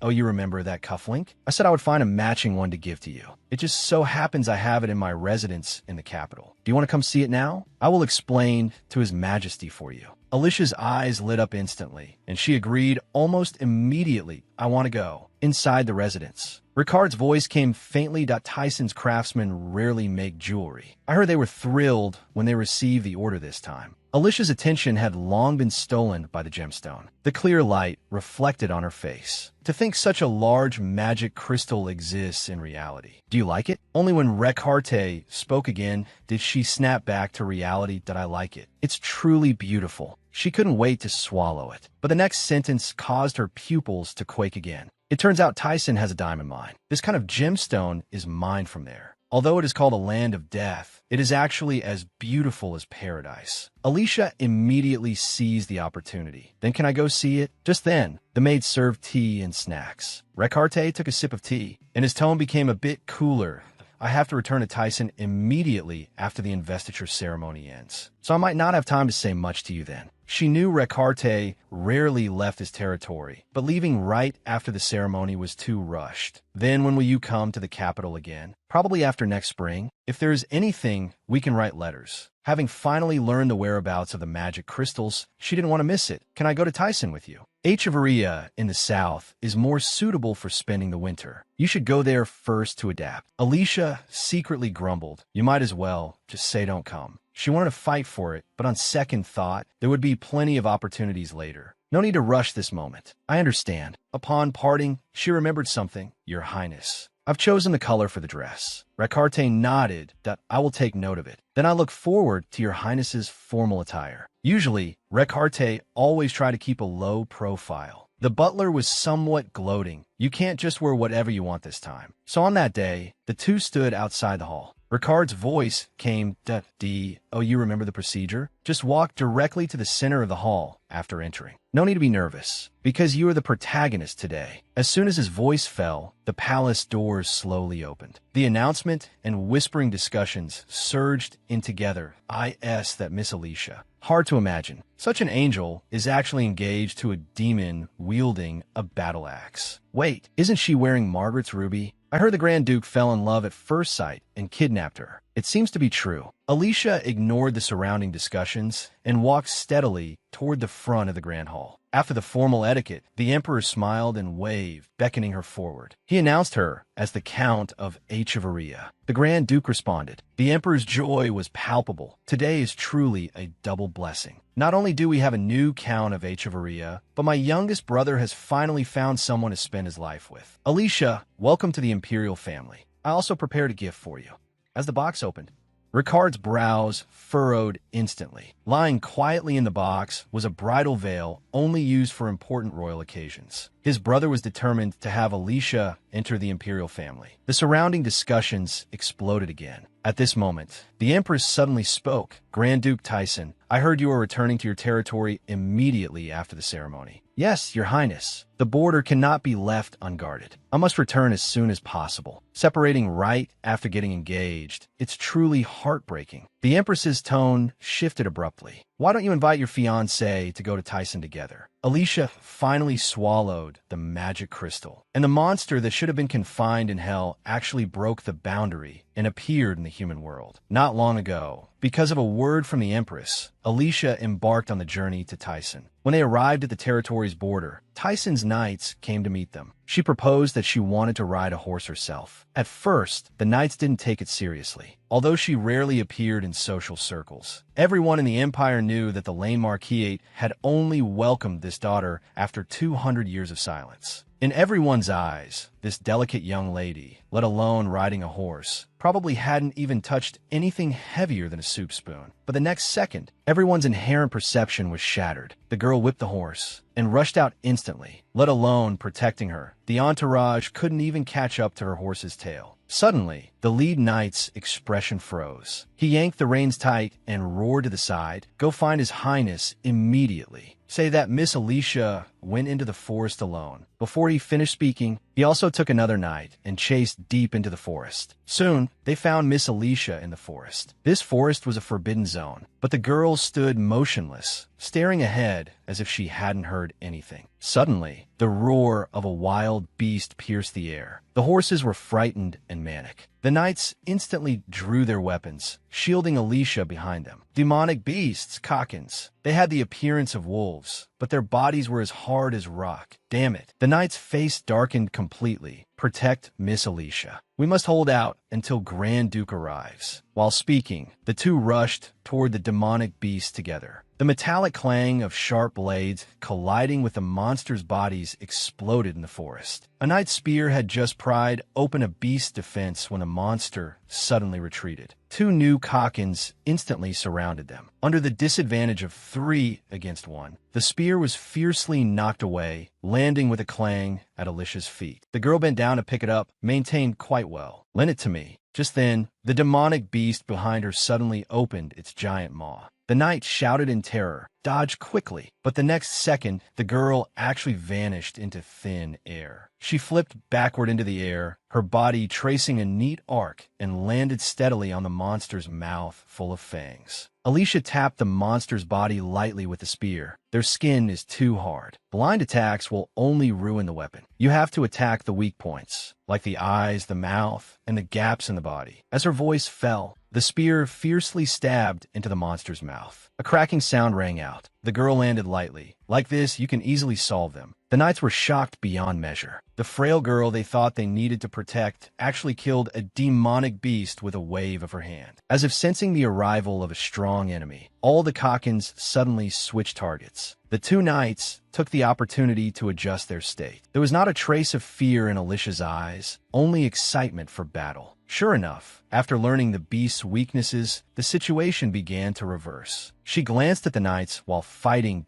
Oh, you remember that cufflink? I said I would find a matching one to give to you. It just so happens I have it in my residence in the capital. Do you want to come see it now? I will explain to His Majesty for you. Alicia's eyes lit up instantly, and she agreed almost immediately. I want to go. Inside the residence, Ricard's voice came faintly. Tyson's craftsmen rarely make jewelry. I heard they were thrilled when they received the order this time. Alicia's attention had long been stolen by the gemstone. The clear light reflected on her face. To think such a large magic crystal exists in reality. Do you like it? Only when Recarte spoke again did she snap back to reality. That I like it. It's truly beautiful. She couldn't wait to swallow it. But the next sentence caused her pupils to quake again. It turns out Tyson has a diamond mine. This kind of gemstone is mined from there. Although it is called a land of death, it is actually as beautiful as paradise. Alicia immediately seized the opportunity. Then can I go see it? Just then, the maid served tea and snacks. Recarte took a sip of tea, and his tone became a bit cooler. I have to return to Tyson immediately after the investiture ceremony ends, so I might not have time to say much to you then. She knew Recarte rarely left his territory, but leaving right after the ceremony was too rushed. Then when will you come to the capital again? Probably after next spring. If there is anything, we can write letters. Having finally learned the whereabouts of the magic crystals, she didn't want to miss it. Can I go to Tyson with you? Echevarria in the south is more suitable for spending the winter. You should go there first to adapt. Alicia secretly grumbled. You might as well just say don't come. She wanted to fight for it, but on second thought, there would be plenty of opportunities later. No need to rush this moment. I understand. Upon parting, she remembered something. Your Highness, I've chosen the color for the dress. Recarte nodded that I will take note of it. Then I look forward to your Highness's formal attire. Usually, Recarte always try to keep a low profile. The butler was somewhat gloating. You can't just wear whatever you want this time. So on that day, the two stood outside the hall. Ricard's voice came, oh, you remember the procedure? Just walk directly to the center of the hall after entering. No need to be nervous, because you are the protagonist today. As soon as his voice fell, the palace doors slowly opened. The announcement and whispering discussions surged in together. That Miss Alicia. Hard to imagine. Such an angel is actually engaged to a demon wielding a battle axe. Wait, isn't she wearing Margaret's ruby? I heard the Grand Duke fell in love at first sight and kidnapped her. It seems to be true. Alicia ignored the surrounding discussions and walked steadily toward the front of the Grand Hall. After the formal etiquette, the Emperor smiled and waved, beckoning her forward. He announced her as the Count of Echevarria. The Grand Duke responded. The Emperor's joy was palpable. Today is truly a double blessing. Not only do we have a new Count of Echevarria, but my youngest brother has finally found someone to spend his life with. Alicia, welcome to the Imperial family. I also prepared a gift for you. As the box opened, Ricard's brows furrowed instantly. Lying quietly in the box was a bridal veil only used for important royal occasions. His brother was determined to have Alicia enter the imperial family. The surrounding discussions exploded again. At this moment, the Empress suddenly spoke. Grand Duke Tyson, I heard you are returning to your territory immediately after the ceremony. Yes, Your Highness. The border cannot be left unguarded. I must return as soon as possible. Separating right after getting engaged, it's truly heartbreaking. The Empress's tone shifted abruptly. Why don't you invite your fiancé to go to Tyson together? Alicia finally swallowed the magic crystal, and the monster that should have been confined in hell actually broke the boundary and appeared in the human world. Not long ago, because of a word from the Empress, Alicia embarked on the journey to Tyson. When they arrived at the territory's border, Tyson's knights came to meet them. She proposed that she wanted to ride a horse herself. At first, the knights didn't take it seriously, although she rarely appeared in social circles. Everyone in the empire knew that the lane Marquis had only welcomed this daughter after 200 years of silence. In everyone's eyes, this delicate young lady, let alone riding a horse, probably hadn't even touched anything heavier than a soup spoon. But the next second, everyone's inherent perception was shattered. The girl whipped the horse and rushed out instantly, let alone protecting her. The entourage couldn't even catch up to her horse's tail. Suddenly, the lead knight's expression froze. He yanked the reins tight and roared to the side, "Go find His Highness immediately. Say that Miss Alicia went into the forest alone." Before he finished speaking, he also took another knight and chased deep into the forest. Soon, they found Miss Alicia in the forest. This forest was a forbidden zone, but the girl stood motionless, staring ahead as if she hadn't heard anything. Suddenly, the roar of a wild beast pierced the air. The horses were frightened and manic. The knights instantly drew their weapons, shielding Alicia behind them. Demonic beasts, Cockins. They had the appearance of wolves, but their bodies were as hard as rock. Damn it. The knight's face darkened completely. Protect Miss Alicia. We must hold out until Grand Duke arrives. While speaking, the two rushed toward the demonic beast together. The metallic clang of sharp blades colliding with the monster's bodies exploded in the forest. A knight's spear had just pried open a beast's defense when the monster suddenly retreated. Two new Cockins instantly surrounded them. Under the disadvantage of 3 against 1, the spear was fiercely knocked away, landing with a clang at Alicia's feet. The girl bent down to pick it up, maintained quite well. "Lend it to me." Just then, The demonic beast behind her suddenly opened its giant maw. The knight shouted in terror, dodged quickly, but the next second, the girl actually vanished into thin air. She flipped backward into the air, her body tracing a neat arc, and landed steadily on the monster's mouth full of fangs. Alicia tapped the monster's body lightly with the spear. Their skin is too hard. Blind attacks will only ruin the weapon. You have to attack the weak points, like the eyes, the mouth, and the gaps in the body. As her voice fell, the spear fiercely stabbed into the monster's mouth. A cracking sound rang out. The girl landed lightly. Like this, you can easily solve them. The knights were shocked beyond measure. The frail girl they thought they needed to protect actually killed a demonic beast with a wave of her hand. As if sensing the arrival of a strong enemy, all the Cockins suddenly switched targets. The two knights took the opportunity to adjust their state. There was not a trace of fear in Alicia's eyes, only excitement for battle. Sure enough, after learning the beast's weaknesses, the situation began to reverse. She glanced at the knights while fighting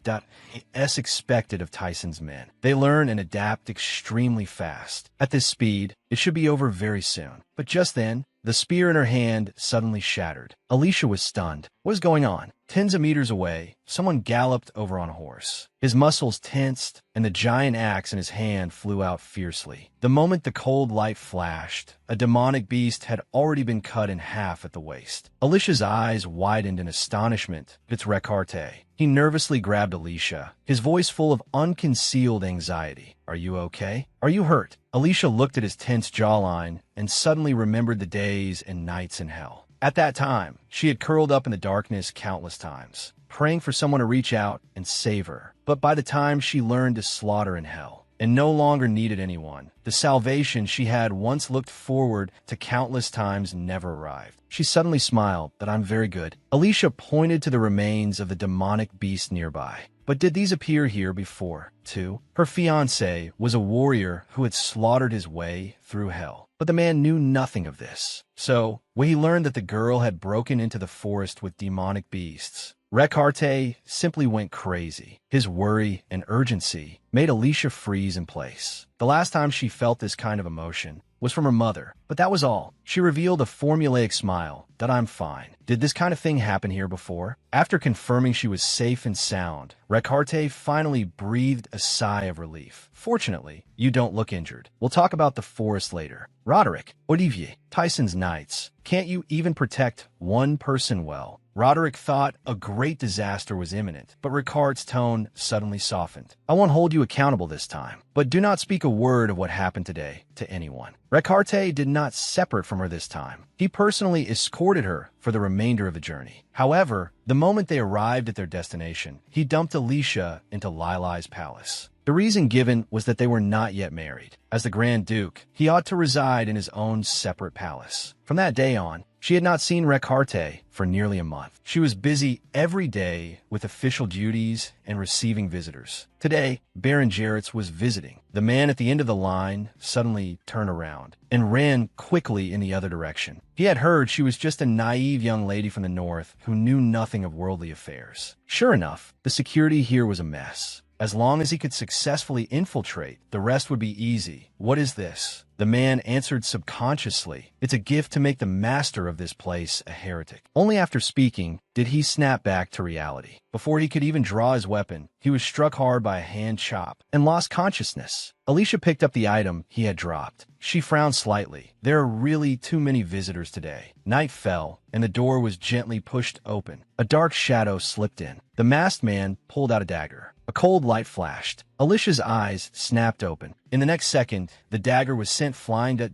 as expected of Tyson's men. They learn and adapt extremely fast. At this speed, it should be over very soon. But just then, the spear in her hand suddenly shattered. Alicia was stunned. What was going on? Tens of meters away, someone galloped over on a horse. His muscles tensed, and the giant axe in his hand flew out fiercely. The moment the cold light flashed, a demonic beast had already been cut in half at the waist. Alicia's eyes widened in astonishment. It's Recarte. He nervously grabbed Alicia, his voice full of unconcealed anxiety. Are you okay? Are you hurt? Alicia looked at his tense jawline and suddenly remembered the days and nights in hell. At that time, she had curled up in the darkness countless times, praying for someone to reach out and save her. But by the time she learned to slaughter in hell and no longer needed anyone, the salvation she had once looked forward to countless times never arrived. She suddenly smiled that I'm very good. Alicia pointed to the remains of the demonic beast nearby. But did these appear here before, too? Her fiancé was a warrior who had slaughtered his way through hell. But the man knew nothing of this. So, when he learned that the girl had broken into the forest with demonic beasts, Recarte simply went crazy. His worry and urgency made Alicia freeze in place. The last time she felt this kind of emotion was from her mother, but that was all. She revealed a formulaic smile, that I'm fine. Did this kind of thing happen here before? After confirming she was safe and sound, Recarte finally breathed a sigh of relief. Fortunately, you don't look injured. We'll talk about the forest later. Roderick, Olivier, Tyson's knights. Can't you even protect one person well? Roderick thought a great disaster was imminent, but Ricard's tone suddenly softened. I won't hold you accountable this time, but do not speak a word of what happened today to anyone. Recarte did not separate from her this time. He personally escorted her for the remainder of the journey. However, the moment they arrived at their destination, he dumped Alicia into Lilai's palace. The reason given was that they were not yet married. As the Grand Duke, he ought to reside in his own separate palace. From that day on, she had not seen Recarte for nearly a month. She was busy every day with official duties and receiving visitors. Today, Baron Jarrett's was visiting. The man at the end of the line suddenly turned around and ran quickly in the other direction. He had heard she was just a naive young lady from the north who knew nothing of worldly affairs. Sure enough, the security here was a mess. As long as he could successfully infiltrate, the rest would be easy. What is this? The man answered subconsciously. It's a gift to make the master of this place a heretic. Only after speaking did he snap back to reality. Before he could even draw his weapon, he was struck hard by a hand chop and lost consciousness. Alicia picked up the item he had dropped. She frowned slightly. There are really too many visitors today. Night fell, and the door was gently pushed open. A dark shadow slipped in. The masked man pulled out a dagger. A cold light flashed. Alicia's eyes snapped open. In the next second, the dagger was sent flying to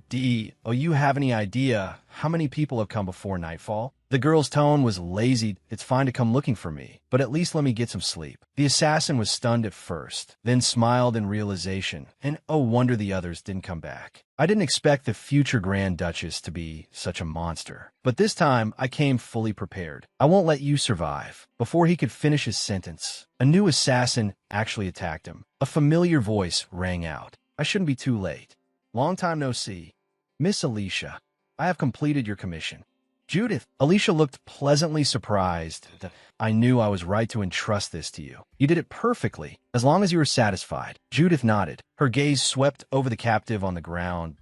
Oh, you have any idea how many people have come before nightfall? The girl's tone was lazy. It's fine to come looking for me, but at least let me get some sleep. The assassin was stunned at first, then smiled in realization, and oh wonder the others didn't come back. I didn't expect the future Grand Duchess to be such a monster, but this time I came fully prepared. I won't let you survive. Before he could finish his sentence, a new assassin actually attacked him. A familiar voice rang out. I shouldn't be too late. Long time no see. Miss Alicia, I have completed your commission. Judith. Alicia looked pleasantly surprised. I knew I was right to entrust this to you. You did it perfectly, as long as you were satisfied. Judith nodded. Her gaze swept over the captive on the ground.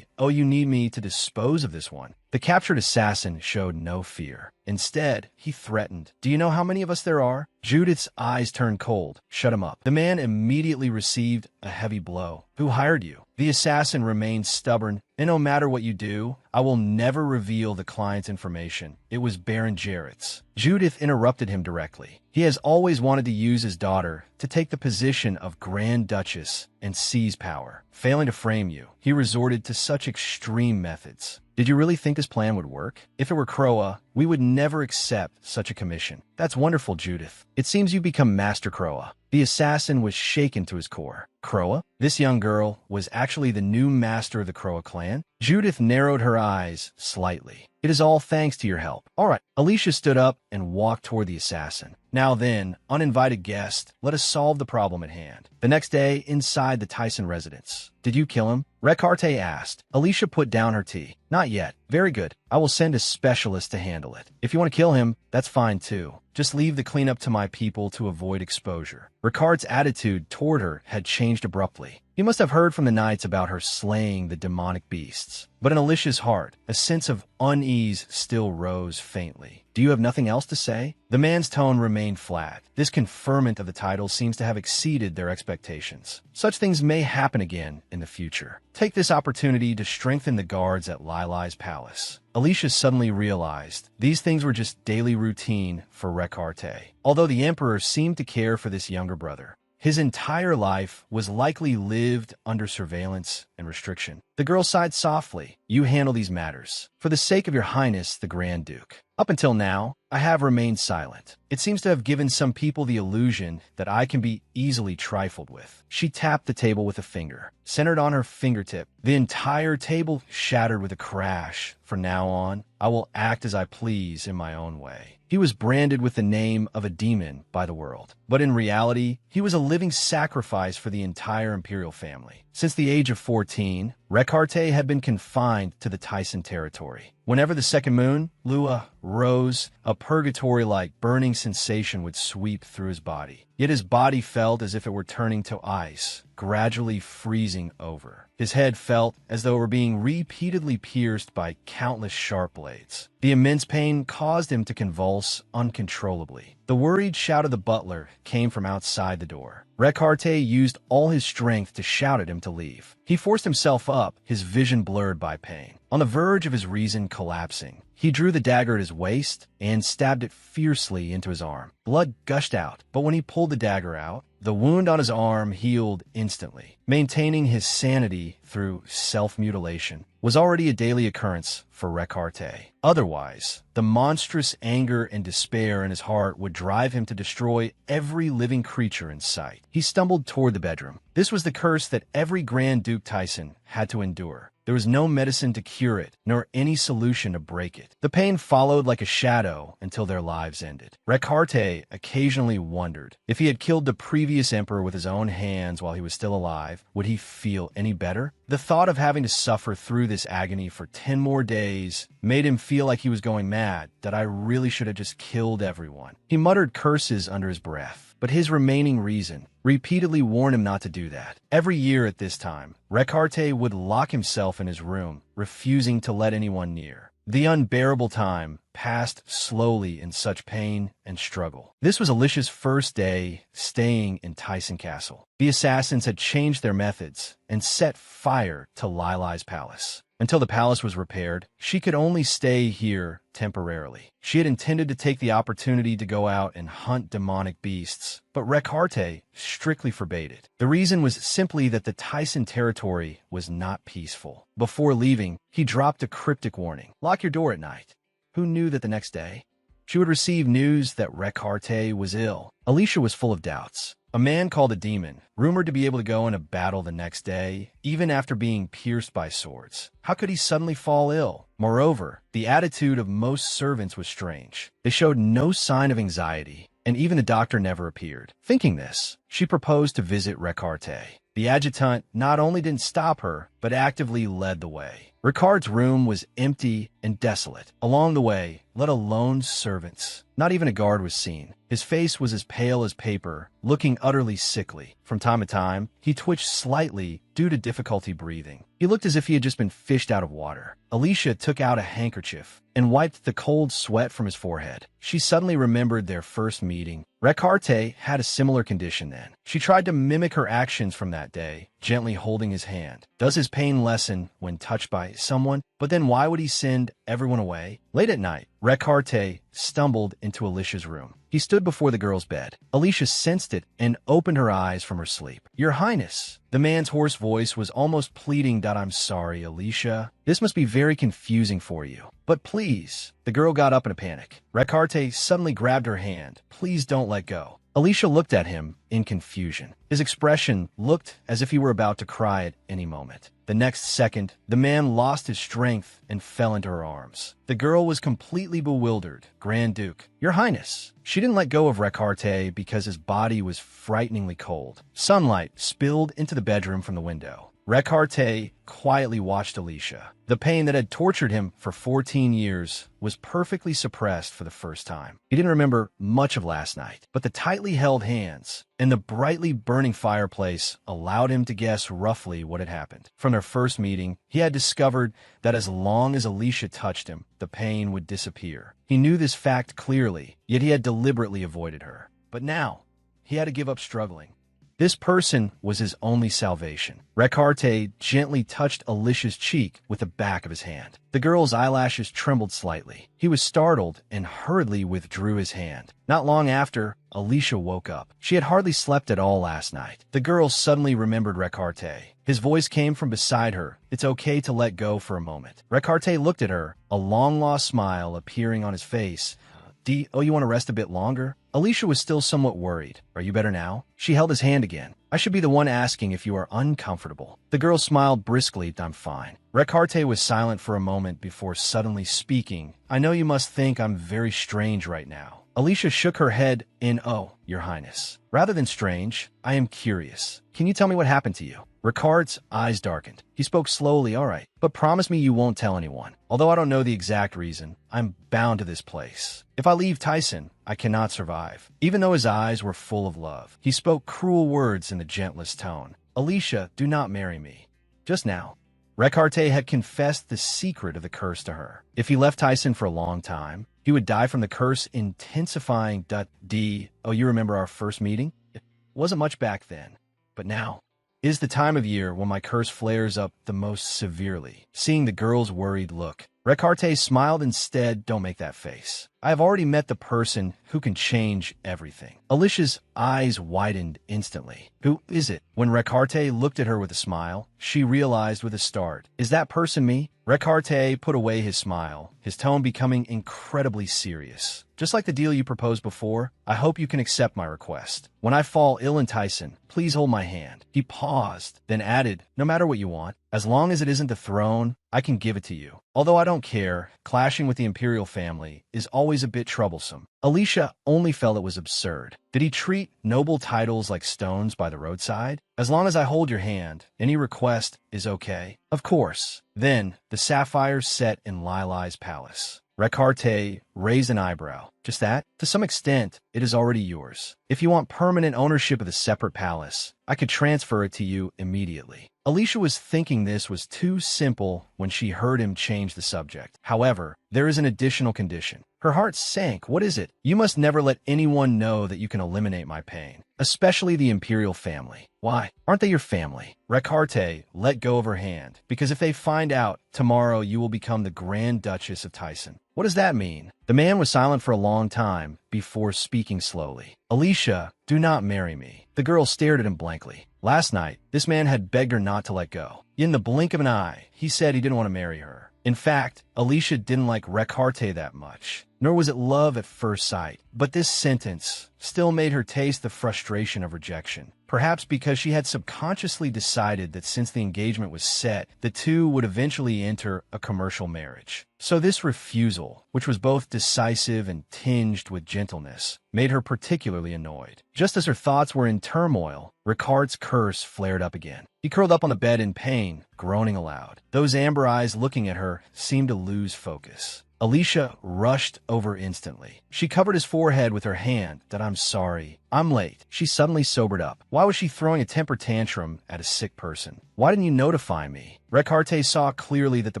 Oh, you need me to dispose of this one. The captured assassin showed no fear. Instead, he threatened, "Do you know how many of us there are?" Judith's eyes turned cold. "Shut him up." The man immediately received a heavy blow. "Who hired you?" The assassin remained stubborn, "And no matter what you do, I will never reveal the client's information. It was Baron Jarrett's." Judith interrupted him directly. "He has always wanted to use his daughter to take the position of Grand Duchess and seize power. Failing to frame you, he resorted to such extreme methods. Did you really think this plan would work? If it were Croa, we would never accept such a commission." "That's wonderful, Judith. It seems you've become Master Croa." The assassin was shaken to his core. Croa? This young girl was actually the new master of the Croa clan? Judith narrowed her eyes slightly. "It is all thanks to your help." "All right." Alicia stood up and walked toward the assassin. "Now then, uninvited guest, let us solve the problem at hand." The next day, inside the Tyson residence. "Did you kill him?" Recarte asked. Alicia put down her tea. "Not yet." "Very good. I will send a specialist to handle it. If you want to kill him, that's fine too. Just leave the cleanup to my people to avoid exposure." Ricard's attitude toward her had changed abruptly. He must have heard from the knights about her slaying the demonic beasts. But in Alicia's heart, a sense of unease still rose faintly. "Do you have nothing else to say?" The man's tone remained flat. This conferment of the title seems to have exceeded their expectations. Such things may happen again in the future. Take this opportunity to strengthen the guards at Lilai's palace. Alicia suddenly realized these things were just daily routine for Recarte. Although the Emperor seemed to care for this younger brother, his entire life was likely lived under surveillance and restriction. The girl sighed softly. "You handle these matters. For the sake of your highness, the Grand Duke. Up until now, I have remained silent. It seems to have given some people the illusion that I can be easily trifled with." She tapped the table with a finger, centered on her fingertip. The entire table shattered with a crash. "From now on, I will act as I please in my own way." He was branded with the name of a demon by the world, but in reality, he was a living sacrifice for the entire imperial family. Since the age of 14, Recarte had been confined to the Tyson territory. Whenever the second moon, Lua, rose, a purgatory-like burning sensation would sweep through his body. Yet his body felt as if it were turning to ice, gradually freezing over. His head felt as though it were being repeatedly pierced by countless sharp blades. The immense pain caused him to convulse uncontrollably. The worried shout of the butler came from outside the door. Recarte used all his strength to shout at him to leave. He forced himself up, his vision blurred by pain. On the verge of his reason collapsing, he drew the dagger at his waist and stabbed it fiercely into his arm. Blood gushed out, but when he pulled the dagger out, the wound on his arm healed instantly. Maintaining his sanity through self-mutilation was already a daily occurrence for Recarte. Otherwise, the monstrous anger and despair in his heart would drive him to destroy every living creature in sight. He stumbled toward the bedroom. This was the curse that every Grand Duke Tyson had to endure. There was no medicine to cure it, nor any solution to break it. The pain followed like a shadow until their lives ended. Recarte occasionally wondered if he had killed the previous emperor with his own hands while he was still alive, would he feel any better? The thought of having to suffer through this agony for 10 more days made him feel like he was going mad, that I really should have just killed everyone. He muttered curses under his breath, but his remaining reason repeatedly warned him not to do that. Every year at this time, Recarte would lock himself in his room, refusing to let anyone near. The unbearable time passed slowly in such pain and struggle. This was Alicia's first day staying in Tyson Castle. The assassins had changed their methods and set fire to Lilai's palace. Until the palace was repaired, she could only stay here temporarily. She had intended to take the opportunity to go out and hunt demonic beasts, but Recarte strictly forbade it. The reason was simply that the Tyson territory was not peaceful. Before leaving, he dropped a cryptic warning: "Lock your door at night." Who knew that the next day she would receive news that Recarte was ill? Alicia was full of doubts. A man called a demon, rumored to be able to go into battle the next day, even after being pierced by swords. How could he suddenly fall ill? Moreover, the attitude of most servants was strange. They showed no sign of anxiety, and even the doctor never appeared. Thinking this, she proposed to visit Recarte. The adjutant not only didn't stop her, but actively led the way. Ricard's room was empty and desolate. Along the way, let alone servants. Not even a guard was seen. His face was as pale as paper, looking utterly sickly. From time to time, he twitched slightly due to difficulty breathing. He looked as if he had just been fished out of water. Alicia took out a handkerchief and wiped the cold sweat from his forehead. She suddenly remembered their first meeting. Recarte had a similar condition then. She tried to mimic her actions from that day, gently holding his hand. Does his pain lessen when touched by someone? But then why would he send everyone away? Late at night, Recarte stumbled into Alicia's room. He stood before the girl's bed. Alicia sensed it and opened her eyes from her sleep. "Your Highness." The man's hoarse voice was almost pleading. "I'm sorry, Alicia. This must be very confusing for you. But please." The girl got up in a panic. Recarte suddenly grabbed her hand. "Please don't let go." Alicia looked at him in confusion. His expression looked as if he were about to cry at any moment. The next second, the man lost his strength and fell into her arms. The girl was completely bewildered. "Grand Duke." "Your Highness." She didn't let go of Recarte because his body was frighteningly cold. Sunlight spilled into the bedroom from the window. Recarte quietly watched Alicia. The pain that had tortured him for 14 years was perfectly suppressed for the first time. He didn't remember much of last night, but the tightly held hands and the brightly burning fireplace allowed him to guess roughly what had happened. From their first meeting, he had discovered that as long as Alicia touched him, the pain would disappear. He knew this fact clearly, yet he had deliberately avoided her. But now, he had to give up struggling. This person was his only salvation. Recarte gently touched Alicia's cheek with the back of his hand. The girl's eyelashes trembled slightly. He was startled and hurriedly withdrew his hand. Not long after, Alicia woke up. She had hardly slept at all last night. The girl suddenly remembered Recarte. His voice came from beside her. "It's okay to let go for a moment." Recarte looked at her, a long-lost smile appearing on his face. You want to rest a bit longer?" Alicia was still somewhat worried. "Are you better now?" She held his hand again. "I should be the one asking if you are uncomfortable." The girl smiled briskly. "I'm fine." Recarte was silent for a moment before suddenly speaking. "I know you must think I'm very strange right now." Alicia shook her head in, "Oh, Your Highness. Rather than strange, I am curious. Can you tell me what happened to you?" Ricard's eyes darkened. He spoke slowly. "All right, but promise me you won't tell anyone. Although I don't know the exact reason, I'm bound to this place. If I leave Tyson, I cannot survive." Even though his eyes were full of love, he spoke cruel words in the gentlest tone. "Alicia, do not marry me. Just now." Recarte had confessed the secret of the curse to her. If he left Tyson for a long time, he would die from the curse intensifying. You remember our first meeting? It wasn't much back then, but now is the time of year when my curse flares up the most severely. Seeing the girl's worried look, Recarte smiled instead. "Don't make that face. I have already met the person who can change everything." Alicia's eyes widened instantly. "Who is it?" When Recarte looked at her with a smile, she realized with a start. "Is that person me?" Recarte put away his smile, his tone becoming incredibly serious. "Just like the deal you proposed before, I hope you can accept my request. When I fall ill in Tyson, please hold my hand." He paused, then added, "No matter what you want, as long as it isn't the throne, I can give it to you. Although I don't care, clashing with the imperial family is always a bit troublesome." Alicia only felt it was absurd. Did he treat noble titles like stones by the roadside? "As long as I hold your hand, any request is okay." "Of course." Then, the sapphires set in Lilai's palace. Recarte raised an eyebrow. "Just that? To some extent, it is already yours. If you want permanent ownership of the separate palace, I could transfer it to you immediately." Alicia was thinking this was too simple when she heard him change the subject. "However, there is an additional condition." Her heart sank. "What is it?" "You must never let anyone know that you can eliminate my pain, especially the imperial family." "Why? Aren't they your family?" Recarte let go of her hand. "Because if they find out, tomorrow you will become the Grand Duchess of Tyson." "What does that mean?" The man was silent for a long time before speaking slowly. "Alicia, do not marry me." The girl stared at him blankly. Last night, this man had begged her not to let go. In the blink of an eye, he said he didn't want to marry her. In fact, Alicia didn't like Recarte that much, nor was it love at first sight. But this sentence still made her taste the frustration of rejection. Perhaps because she had subconsciously decided that since the engagement was set, the two would eventually enter a commercial marriage. So this refusal, which was both decisive and tinged with gentleness, made her particularly annoyed. Just as her thoughts were in turmoil, Ricard's curse flared up again. He curled up on the bed in pain, groaning aloud. Those amber eyes looking at her seemed to lose focus. Alicia rushed over instantly. She covered his forehead with her hand. "That I'm sorry. I'm late." She suddenly sobered up. Why was she throwing a temper tantrum at a sick person? Why didn't you notify me? Recarte saw clearly that the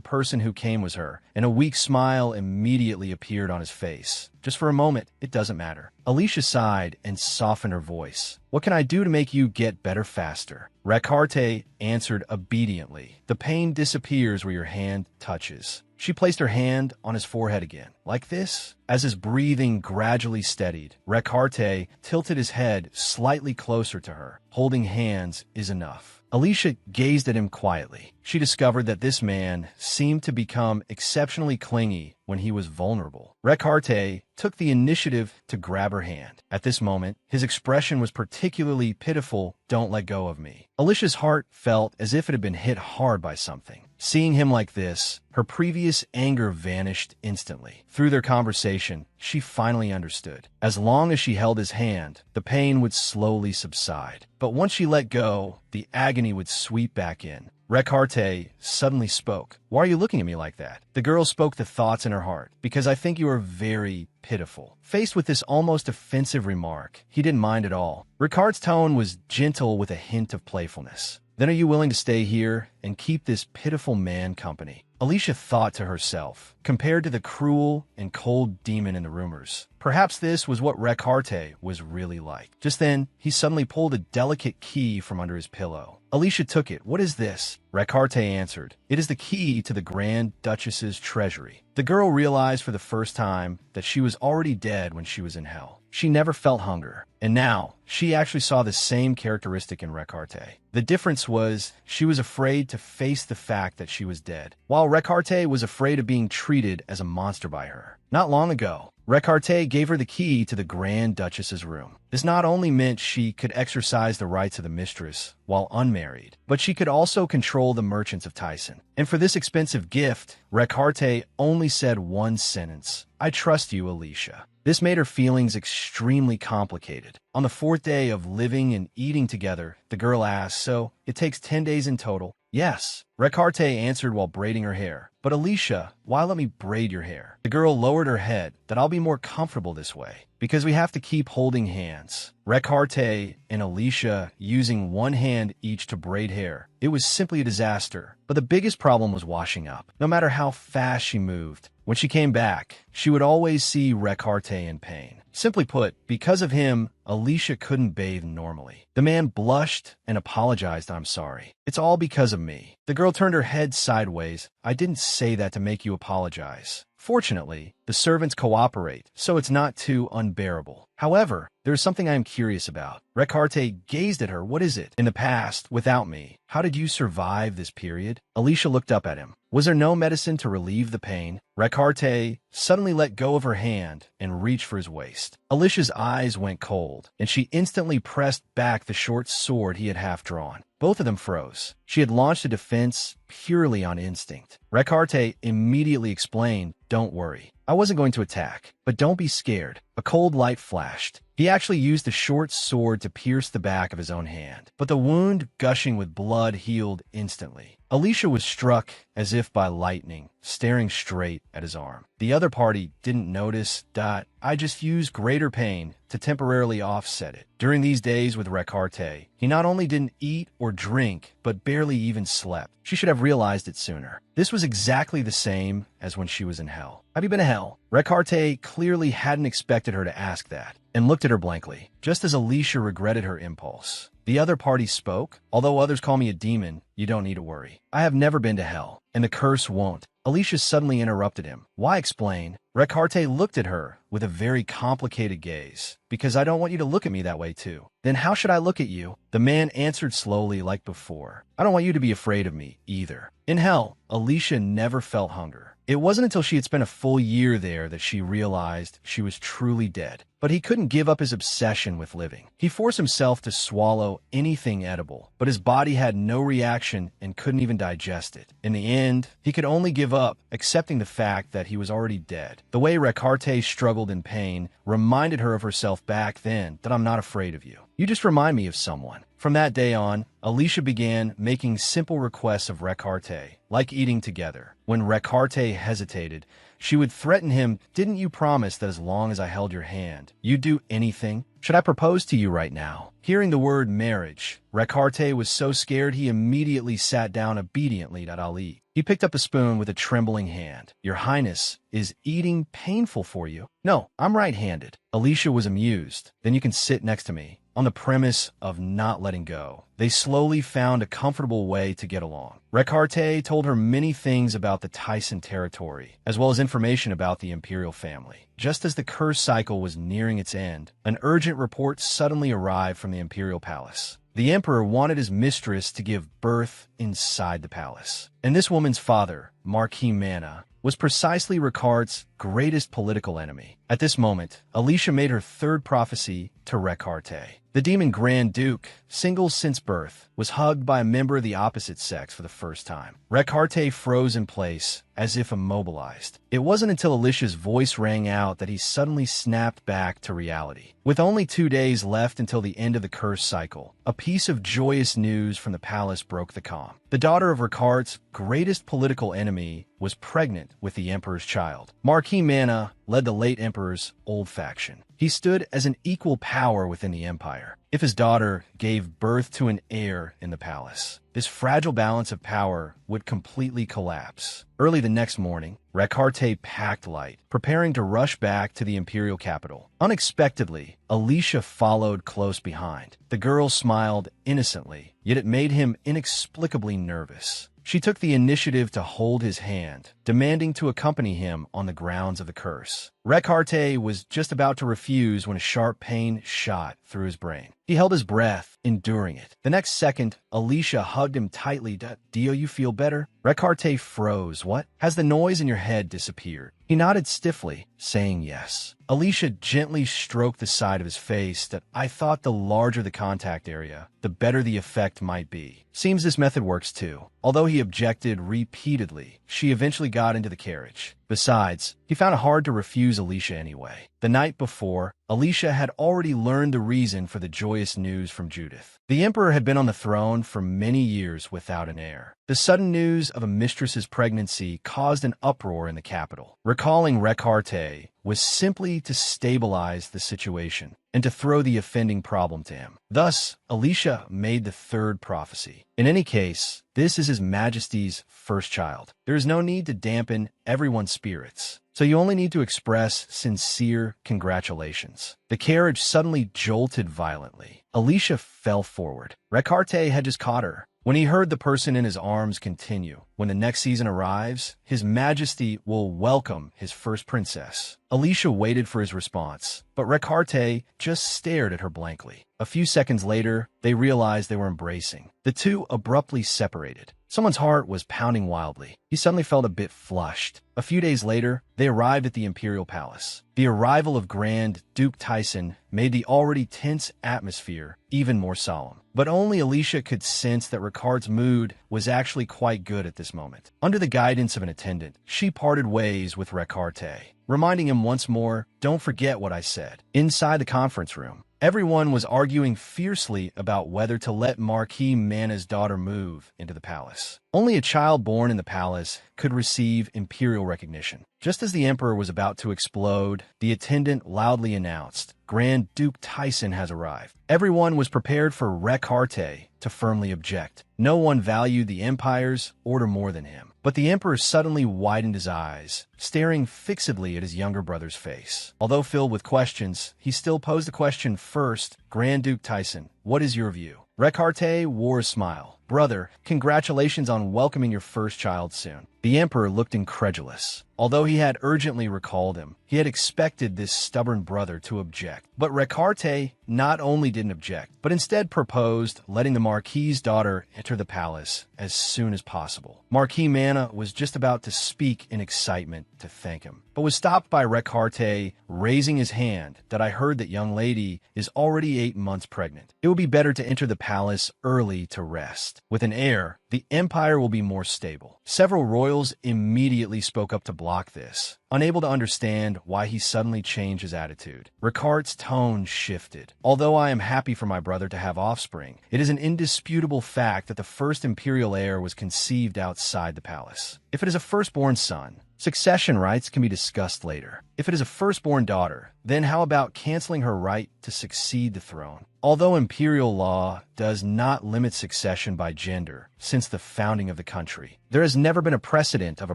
person who came was her, and a weak smile immediately appeared on his face. "Just for a moment, it doesn't matter." Alicia sighed and softened her voice. "What can I do to make you get better faster?" Recarte answered obediently. "The pain disappears where your hand touches." She placed her hand on his forehead again. "Like this?" As his breathing gradually steadied, Recarte tilted his head slightly closer to her. "Holding hands is enough." Alicia gazed at him quietly. She discovered that this man seemed to become exceptionally clingy when he was vulnerable. Recarte took the initiative to grab her hand. At this moment, his expression was particularly pitiful. "Don't let go of me." Alicia's heart felt as if it had been hit hard by something. Seeing him like this, her previous anger vanished instantly. Through their conversation, she finally understood. As long as she held his hand, the pain would slowly subside. But once she let go, the agony would sweep back in. Recarte suddenly spoke. "Why are you looking at me like that?" The girl spoke the thoughts in her heart. "Because I think you are very pitiful." Faced with this almost offensive remark, he didn't mind at all. Ricard's tone was gentle with a hint of playfulness. "Then are you willing to stay here and keep this pitiful man company?" Alicia thought to herself, compared to the cruel and cold demon in the rumors, perhaps this was what Recarte was really like. Just then, he suddenly pulled a delicate key from under his pillow. Alicia took it. "What is this?" Recarte answered. "It is the key to the Grand Duchess's treasury." The girl realized for the first time that she was already dead when she was in hell. She never felt hunger, and now she actually saw the same characteristic in Recarte. The difference was she was afraid to face the fact that she was dead, while Recarte was afraid of being treated as a monster by her. Not long ago, Recarte gave her the key to the Grand Duchess's room. This not only meant she could exercise the rights of the mistress while unmarried, but she could also control the merchants of Tyson. And for this expensive gift, Recarte only said one sentence: "I trust you, Alicia." This made her feelings extremely complicated. On the fourth day of living and eating together, the girl asked, "So, it takes 10 days in total?" "Yes," Recarte answered while braiding her hair. "But Alicia, why let me braid your hair?" The girl lowered her head. "That I'll be more comfortable this way. Because we have to keep holding hands." Recarte and Alicia using one hand each to braid hair. It was simply a disaster. But the biggest problem was washing up. No matter how fast she moved, when she came back, she would always see Recarte in pain. Simply put, because of him, Alicia couldn't bathe normally. The man blushed and apologized. "I'm sorry. It's all because of me." The girl turned her head sideways. "I didn't say that to make you apologize. Fortunately, the servants cooperate, so it's not too unbearable. However, there is something I am curious about." Recarte gazed at her. "What is it?" "In the past, without me, how did you survive this period?" Alicia looked up at him. Was there no medicine to relieve the pain? Recarte suddenly let go of her hand and reached for his waist. Alicia's eyes went cold, and she instantly pressed back the short sword he had half drawn. Both of them froze. She had launched a defense purely on instinct. Recarte immediately explained, "Don't worry. I wasn't going to attack, but don't be scared." A cold light flashed. He actually used the short sword to pierce the back of his own hand, but the wound, gushing with blood, healed instantly. Alicia was struck as if by lightning, staring straight at his arm. The other party didn't notice. "I just used greater pain to temporarily offset it." During these days with Recarte, he not only didn't eat or drink, but barely even slept. She should have realized it sooner. This was exactly the same as when she was in hell. "Have you been to hell?" Recarte clearly hadn't expected her to ask that, and looked at her blankly, just as Alicia regretted her impulse. The other party spoke. "Although others call me a demon, you don't need to worry. I have never been to hell, and the curse won't." Alicia suddenly interrupted him. "Why explain?" Recarte looked at her with a very complicated gaze. "Because I don't want you to look at me that way too." "Then how should I look at you?" The man answered slowly like before. "I don't want you to be afraid of me either." In hell, Alicia never felt hunger. It wasn't until she had spent a full year there that she realized she was truly dead. But he couldn't give up his obsession with living. He forced himself to swallow anything edible, but his body had no reaction and couldn't even digest it. In the end, he could only give up, accepting the fact that he was already dead. The way Recarte struggled in pain reminded her of herself back then. "That I'm not afraid of you. You just remind me of someone." From that day on, Alicia began making simple requests of Recarte, like eating together. When Recarte hesitated, She would threaten him, "Didn't you promise that as long as I held your hand, you'd do anything? Should I propose to you right now?" Hearing the word marriage, Rekarte was so scared he immediately sat down obediently to Ali. He picked up a spoon with a trembling hand. "Your Highness, is eating painful for you?" "No, I'm right-handed." Alicia was amused. "Then you can sit next to me." On the premise of not letting go, they slowly found a comfortable way to get along. Rekarte told her many things about the Tyson territory, as well as information about the imperial family. Just as the curse cycle was nearing its end, an urgent report suddenly arrived from the imperial palace. The emperor wanted his mistress to give birth inside the palace. And this woman's father, Marquis Manhwa, was precisely Ricard's greatest political enemy. At this moment, Alicia made her third prophecy to Rekarte. The demon Grand Duke, single since birth, was hugged by a member of the opposite sex for the first time. Rekarte froze in place, as if immobilized. It wasn't until Alicia's voice rang out that he suddenly snapped back to reality. With only 2 days left until the end of the curse cycle, a piece of joyous news from the palace broke the calm. The daughter of Ricard's greatest political enemy was pregnant with the emperor's child. Marquis Manhwa led the late emperor's old faction. He stood as an equal power within the empire. If his daughter gave birth to an heir in the palace, this fragile balance of power would completely collapse. Early the next morning, Rekarte packed light, preparing to rush back to the imperial capital. Unexpectedly, Alicia followed close behind. The girl smiled innocently, yet it made him inexplicably nervous. She took the initiative to hold his hand, demanding to accompany him on the grounds of the curse. Rekarte was just about to refuse when a sharp pain shot through his brain. He held his breath, enduring it. The next second, Alicia hugged him tightly. "Do you feel better?" Rekarte froze. "What? Has the noise in your head disappeared?" He nodded stiffly, saying yes. Alicia gently stroked the side of his face. "I thought the larger the contact area, the better the effect might be. Seems this method works too." Although he objected repeatedly, she eventually got into the carriage. Besides, he found it hard to refuse Alicia anyway. The night before, Alicia had already learned the reason for the joyous news from Judith. The emperor had been on the throne for many years without an heir. The sudden news of a mistress's pregnancy caused an uproar in the capital. Recalling Rekarte was simply to stabilize the situation and to throw the offending problem to him. Thus, Alicia made the third prophecy. In any case, this is His Majesty's first child. There is no need to dampen everyone's spirits, so you only need to express sincere congratulations. The carriage suddenly jolted violently. Alicia fell forward. Rekarte had just caught her. When he heard the person in his arms continue, "When the next season arrives, His Majesty will welcome his first princess." Alicia waited for his response, but Rekarte just stared at her blankly. A few seconds later, they realized they were embracing. The two abruptly separated. Someone's heart was pounding wildly. He suddenly felt a bit flushed. A few days later, they arrived at the imperial palace. The arrival of Grand Duke Tyson made the already tense atmosphere even more solemn. But only Alicia could sense that Ricard's mood was actually quite good at this moment. Under the guidance of an attendant, she parted ways with Rekarte, reminding him once more, "Don't forget what I said." Inside the conference room, everyone was arguing fiercely about whether to let Marquis Manhwa's daughter move into the palace. Only a child born in the palace could receive imperial recognition. Just as the emperor was about to explode, the attendant loudly announced, "Grand Duke Tyson has arrived." Everyone was prepared for Rekarte to firmly object. No one valued the empire's order more than him. But the emperor suddenly widened his eyes, staring fixedly at his younger brother's face. Although filled with questions, he still posed the question first. "Grand Duke Tyson, what is your view?" Rekarte wore a smile. "Brother, congratulations on welcoming your first child soon." The emperor looked incredulous. Although he had urgently recalled him, he had expected this stubborn brother to object. But Rekarte not only didn't object, but instead proposed letting the Marquis's daughter enter the palace as soon as possible. Marquis Manhwa was just about to speak in excitement to thank him, but was stopped by Rekarte raising his hand. "That I heard that young lady is already 8 months pregnant. It would be better to enter the palace early to rest. With an heir, the empire will be more stable." Several royals immediately spoke up to block this, unable to understand why he suddenly changed his attitude. Ricard's tone shifted. "Although I am happy for my brother to have offspring, it is an indisputable fact that the first imperial heir was conceived outside the palace. If it is a firstborn son, Succession rights can be discussed later. If it is a firstborn daughter, then how about canceling her right to succeed the throne? Although imperial law does not limit succession by gender since the founding of the country, there has never been a precedent of a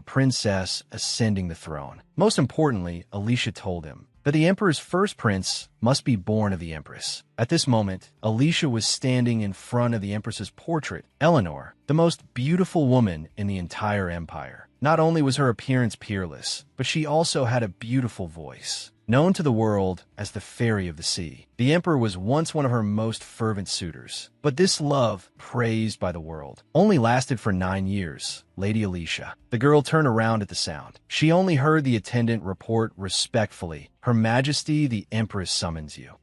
princess ascending the throne. Most importantly, Alicia told him that the emperor's first prince must be born of the empress. At this moment, Alicia was standing in front of the empress's portrait, Eleanor, the most beautiful woman in the entire empire. Not only was her appearance peerless, but she also had a beautiful voice. Known to the world as the Fairy of the Sea, the emperor was once one of her most fervent suitors. But this love, praised by the world, only lasted for 9 years. Lady Alicia. The girl turned around at the sound. She only heard the attendant report respectfully, "Her Majesty the Empress summons you."